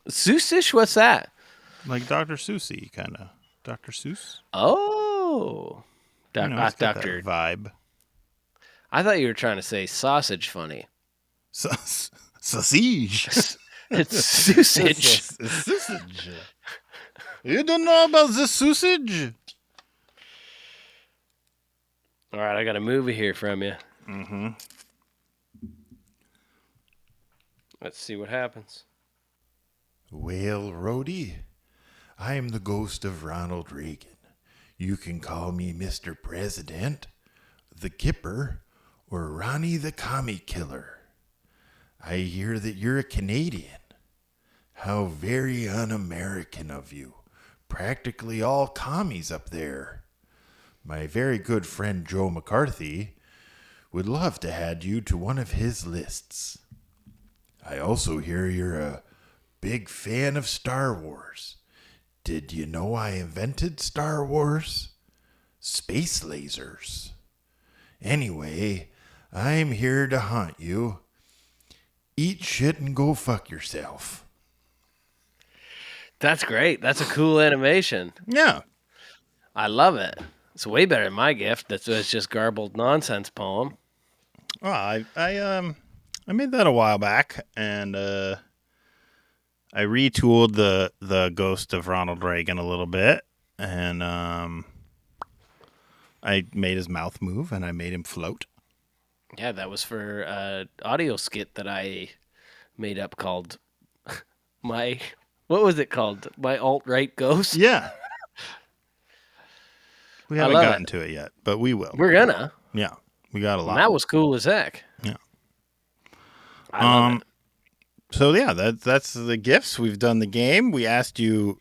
Seussish? What's that? Like Dr. Seussy, kind of. Dr. Seuss? Oh. It's got Doctor. that vibe. I thought you were trying to say sausage funny. Sausage. It's sausage. Sausage. You don't know about the sausage? All right, I got a movie here from you. Mm-hmm. Let's see what happens. Well, Rody, I am the ghost of Ronald Reagan. You can call me Mr. President, the Kipper, or Ronnie the Commie Killer. I hear that you're a Canadian. How very un-American of you. Practically all commies up there. My very good friend Joe McCarthy would love to add you to one of his lists. I also hear you're a big fan of Star Wars. Did you know I invented Star Wars? Space lasers. Anyway, I'm here to haunt you. Eat shit and go fuck yourself. That's great. That's a cool animation. Yeah. I love it. It's way better than my gift. It's just garbled nonsense poem. Well, I made that a while back, and I retooled the ghost of Ronald Reagan a little bit, and I made his mouth move, and I made him float. Yeah, that was for an audio skit that I made up called my... What was it called? My alt-right ghost? Yeah. We haven't love gotten to it yet, but we will. We're gonna. Yeah, we got a lot. And that was cool as heck. Yeah. I love it. So yeah, that's the gifts. We've done the game. We asked you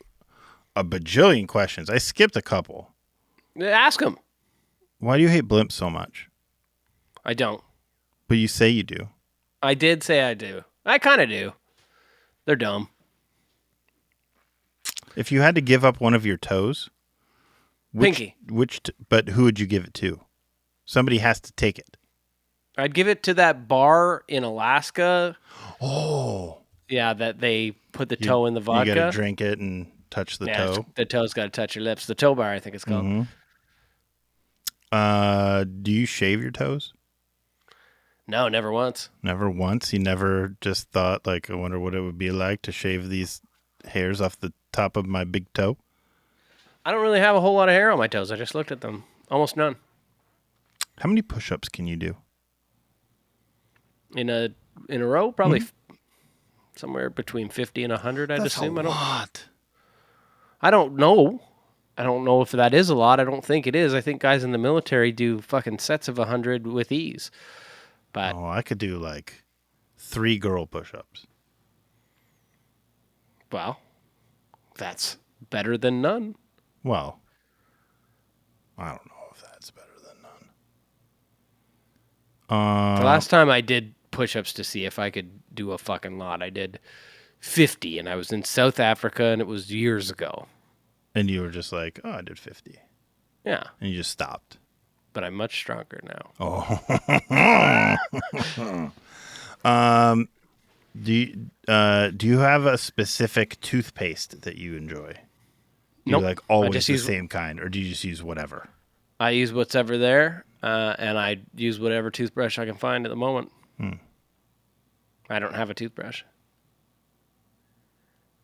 a bajillion questions. I skipped a couple. Ask him. Why do you hate blimps so much? I don't. But you say you do. I did say I do. I kind of do. They're dumb. If you had to give up one of your toes, Pinky. But who would you give it to? Somebody has to take it. I'd give it to that bar in Alaska. Oh. Yeah, that they put the toe in the vodka. You got to drink it and touch the Yeah, toe. the toe's got to touch your lips. The toe bar, I think it's called. Do you shave your toes? No, never once. Never once. You never just thought, like, I wonder what it would be like to shave these hairs off the top of my big toe. I don't really have a whole lot of hair on my toes. I just looked at them. Almost none. How many push-ups can you do? In a row, probably somewhere between 50 and 100, I'd assume. I don't know. I don't know if that is a lot. I don't think it is. I think guys in the military do fucking sets of 100 with ease. But Oh, I could do like 3 girl push-ups. well, that's better than none. Well, I don't know if that's better than none. The last time I did push-ups to see if I could do a fucking lot, I did 50, and I was in South Africa, and it was years ago. And you were just like, oh, I did 50. Yeah, And you just stopped. but I'm much stronger now. Do you have a specific toothpaste that you enjoy? Do Nope. you like I always just the use- same kind, or do you just use whatever? I use whatever there, and I use whatever toothbrush I can find at the moment. I don't have a toothbrush.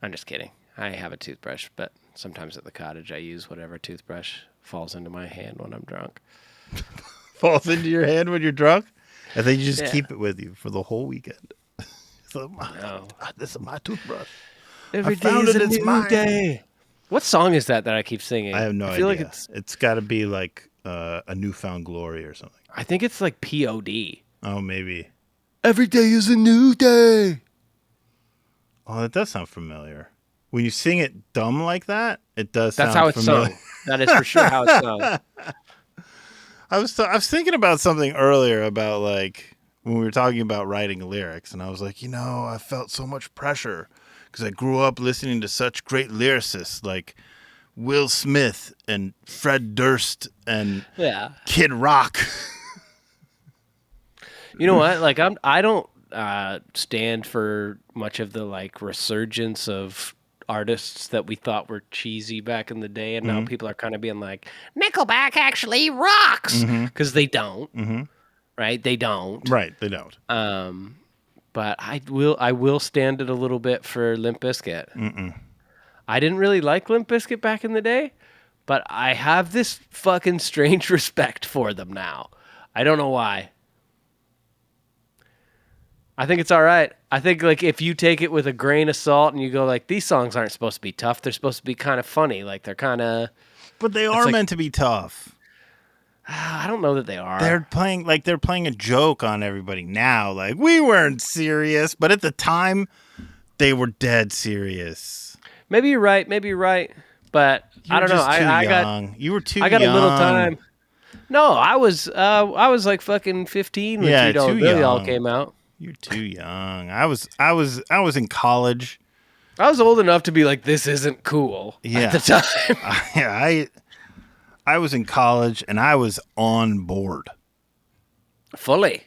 I'm just kidding. I have a toothbrush, but sometimes at the cottage I use whatever toothbrush falls into my hand when I'm drunk. Falls into your hand when you're drunk? I think you just Yeah. keep it with you for the whole weekend. So No. this is my toothbrush. Every day is a new day. What song is that I keep singing? I have no I idea. feel like It's got to be like a newfound glory or something. I think it's like POD. Oh, maybe. Every day is a new day. Oh, that does sound familiar. When you sing it dumb like that, it does That's sound how it's familiar. sung. That is for sure how it's sung. I was thinking about something earlier about like when we were talking about writing lyrics, and I was like, I felt so much pressure because I grew up listening to such great lyricists like Will Smith and Fred Durst and Yeah. Kid Rock. You know what? Like I don't stand for much of the like resurgence of artists that we thought were cheesy back in the day, and now people are kind of being like, Nickelback actually rocks, because they don't, right? They don't. Right, they don't. But I will stand it a little bit for Limp Bizkit. I didn't really like Limp Bizkit back in the day, but I have this fucking strange respect for them now. I don't know why. I think it's all right. I think like if you take it with a grain of salt and you go like, these songs aren't supposed to be tough. They're supposed to be kind of funny. Like they're kind of. But they are like- meant to be tough. I don't know that they are. They're playing a joke on everybody now. Like, we weren't serious, but at the time, they were dead serious. Maybe you're right. But I don't know. You were too young. I got a little time. No, I was like fucking 15 when Yeah, Three Dollar too Billy all young. came out. You're too young. I was in college. I was old enough to be like, this isn't cool Yeah. at the time. I was in college and I was on board. Fully.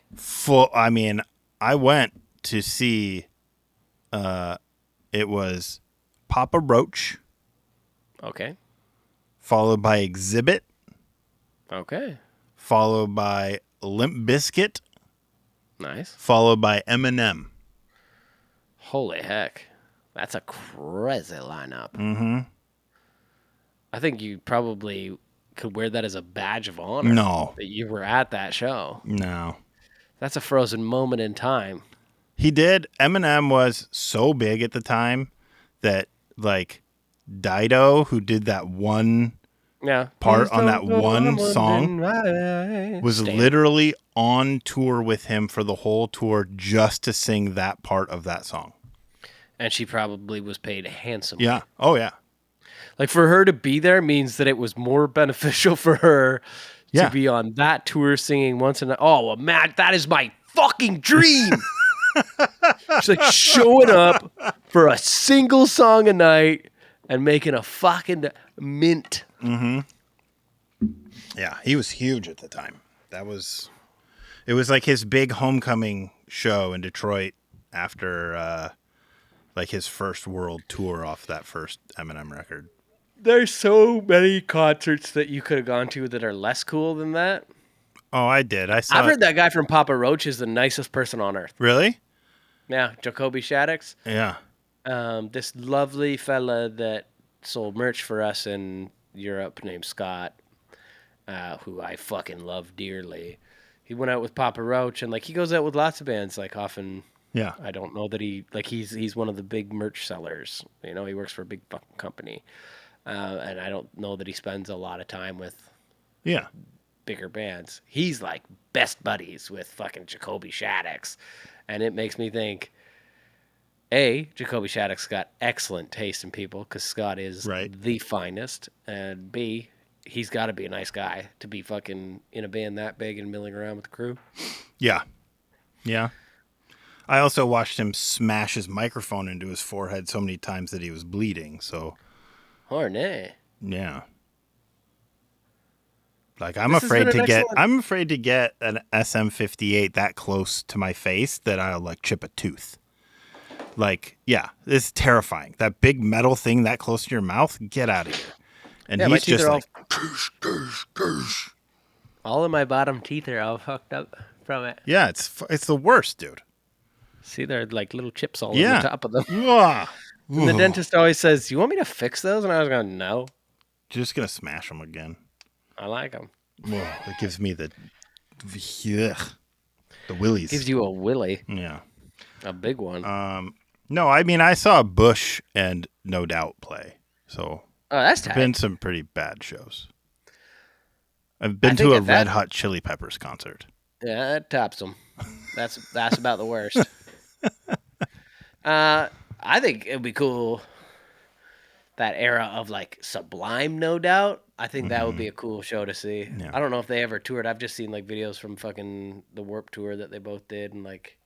I went to see it was Papa Roach, Okay. followed by Exhibit, Okay. followed by Limp Bizkit, Nice. followed by Eminem. Holy heck. That's a crazy lineup. Mm-hmm. I think you probably could wear that as a badge of honor. No. That you were at that show. No. That's a frozen moment in time. He did. Eminem was so big at the time that, like, Dido, who did that one Yeah. part Please on that don't go one wondering song, why. was Stan. literally on tour with him for the whole tour just to sing that part of that song. And she probably was paid handsomely. Yeah. Oh, yeah. Like for her to be there means that it was more beneficial for her Yeah. to be on that tour singing once in a oh well, Matt, that is my fucking dream. She's like showing up for a single song a night and making a fucking mint. Yeah. He was huge at the time. It was like his big homecoming show in Detroit after like his first world tour off that first Eminem record. There's so many concerts that you could have gone to that are less cool than that. Oh, I did. I saw. I've heard that guy from Papa Roach is the nicest person on earth. Really? Yeah, Jacoby Shaddix. Yeah. This lovely fella that sold merch for us in Europe named Scott, who I fucking love dearly. He went out with Papa Roach, and like he goes out with lots of bands. Like often, Yeah. I don't know that he's one of the big merch sellers. You know, he works for a big fucking company, and I don't know that he spends a lot of time with Yeah. bigger bands. He's like best buddies with fucking Jacoby Shaddix, and it makes me think. A, Jacoby Shaddix got excellent taste in people because Scott is Right. the finest, and B, he's got to be a nice guy to be fucking in a band that big and milling around with the crew. Yeah. Yeah. I also watched him smash his microphone into his forehead so many times that he was bleeding. So, Horny. yeah. Like I'm This has been afraid an to get excellent- I'm afraid to get an SM58 that close to my face that I'll like chip a tooth. Like, yeah, it's terrifying. That big metal thing that close to your mouth, get out of here. And Yeah, my he's teeth just are like, all of my bottom teeth are all fucked up from it. yeah, it's the worst, dude. See, there are like little chips all Yeah. on the top of them. Ugh. And the Ugh. dentist always says, "You want me to fix those?" And I was going, "No, You're just gonna smash them again. I like them." Ugh, it gives me the willies. Gives you a willy, Yeah. a big one. No, I mean I saw Bush and No Doubt play, so Oh, that's there've tight. been some pretty bad shows. I've been think to a at that- Red Hot Chili Peppers concert. Yeah, that tops them. That's about the worst. I think it'd be cool. That era of like Sublime, No Doubt. I think that would be a cool show to see. Yeah. I don't know if they ever toured. I've just seen like videos from fucking the Warp Tour that they both did, and like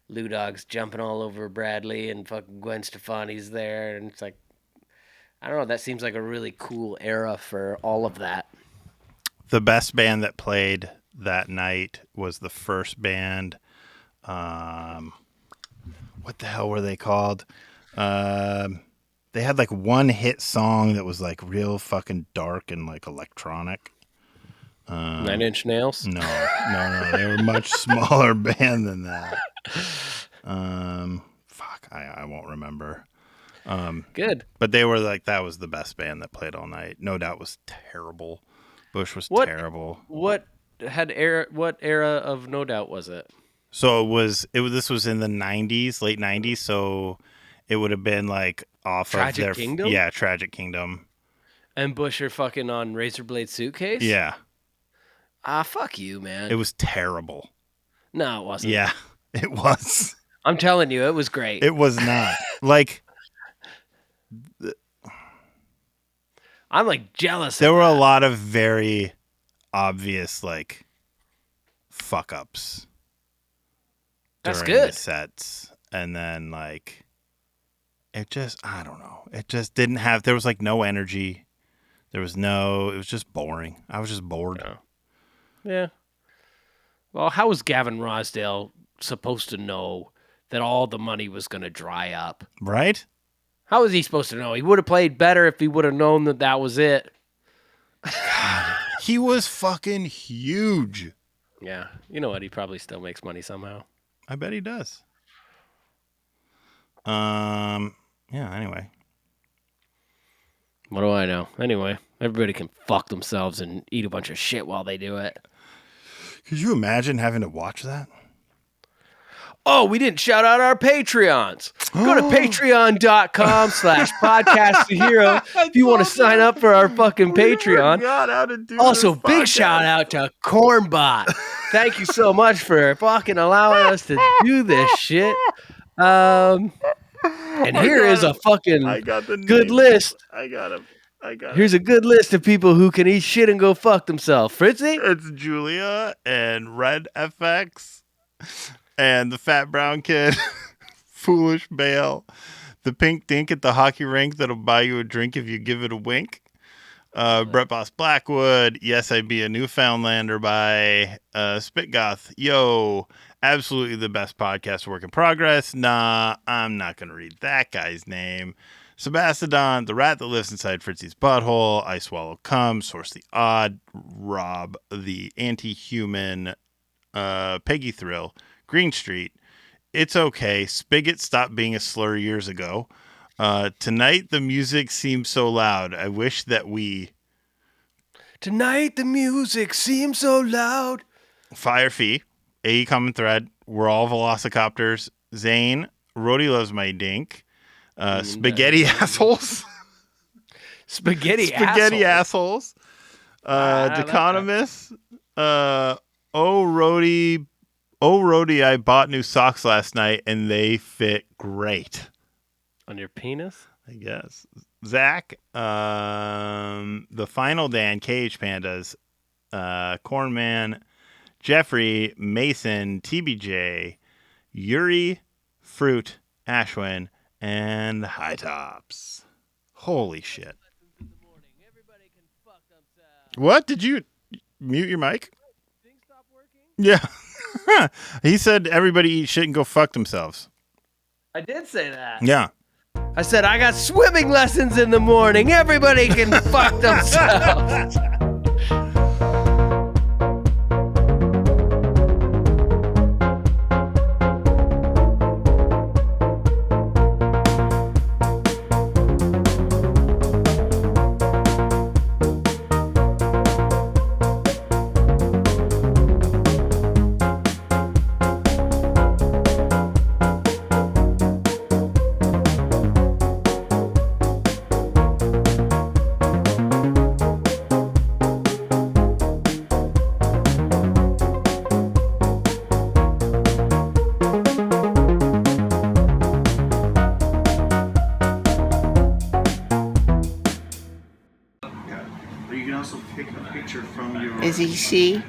Lou Dog's jumping all over Bradley, and fucking Gwen Stefani's there, and it's like, I don't know. That seems like a really cool era for all of that. The best band that played that night was the first band. What the hell were they called? They had like one hit song that was like real fucking dark and like electronic. 9 Inch Nails. No. They were a much smaller band than that. Fuck, I won't remember. Good. But they were like, that was the best band that played all night. No Doubt was terrible. Bush was What- terrible. What era of No Doubt was it? So this was in the 90s, late 90s. So it would have been like off Tragic of their Kingdom? Yeah, Tragic Kingdom. And Bush are fucking on Razor Blade Suitcase? Yeah, Ah, fuck you, man. it was terrible. No, it wasn't. Yeah, it was. I'm telling you, it was great. It was not. Like I'm like jealous. there were a lot of very obvious like fuck ups. That's during good. The sets, and then like it just I don't know. It just didn't have. There was like no energy. It was just boring. I was just bored. Yeah. Well, how was Gavin Rosdale supposed to know that all the money was going to dry up? Right? How was he supposed to know? He would have played better if he would have known that that was it. He was fucking huge. Yeah. You know what? He probably still makes money somehow. I bet he does. Yeah, anyway. What do I know? Anyway, everybody can fuck themselves and eat a bunch of shit while they do it. Could you imagine having to watch that? Oh, we didn't shout out our Patreons. Go to patreon.com/podcastthehero if you want to sign up for our fucking Patreon. God, how to do Also, this big podcast. shout out to Cornbot. Thank you so much for fucking allowing us to do this shit. And here is a fucking I got the good names. list. I got him. Here's a good list of people who can eat shit and go fuck themselves. Fritzy? It's Julia and Red FX and the Fat Brown Kid, Foolish Bale, the Pink Dink at the hockey rink that'll buy you a drink if you give it a wink. Brett Boss Blackwood, Yes, I Be a Newfoundlander by Spitgoth, Yo, absolutely the best podcast work in progress. Nah, I'm not going to read that guy's name. Sebastodon, the rat that lives inside Fritzy's butthole, I Swallow Cum, Source the Odd, Rob, the anti-human, Peggy Thrill, Green Street, It's Okay, Spigot stopped being a slur years ago. Tonight the music seems so loud. I wish that we... Tonight the music seems so loud. Fire Fee, AE Common Thread, We're All Velocicopters, Zane, Rody Loves My Dink, Spaghetti Assholes, Spaghetti Assholes, Deconomus, Rody, I bought new socks last night and they fit great. On your penis? I guess. Zach, the Final Dan, Cage Pandas, Cornman, Jeffrey, Mason, TBJ, Yuri, Fruit, Ashwin, and High Tops. Holy shit. What? Did you mute your mic? Yeah. He said everybody eat shit and go fuck themselves. I did say that. Yeah. I said I got swimming lessons in the morning. Everybody can fuck themselves. You can also pick a picture from your... Is he she?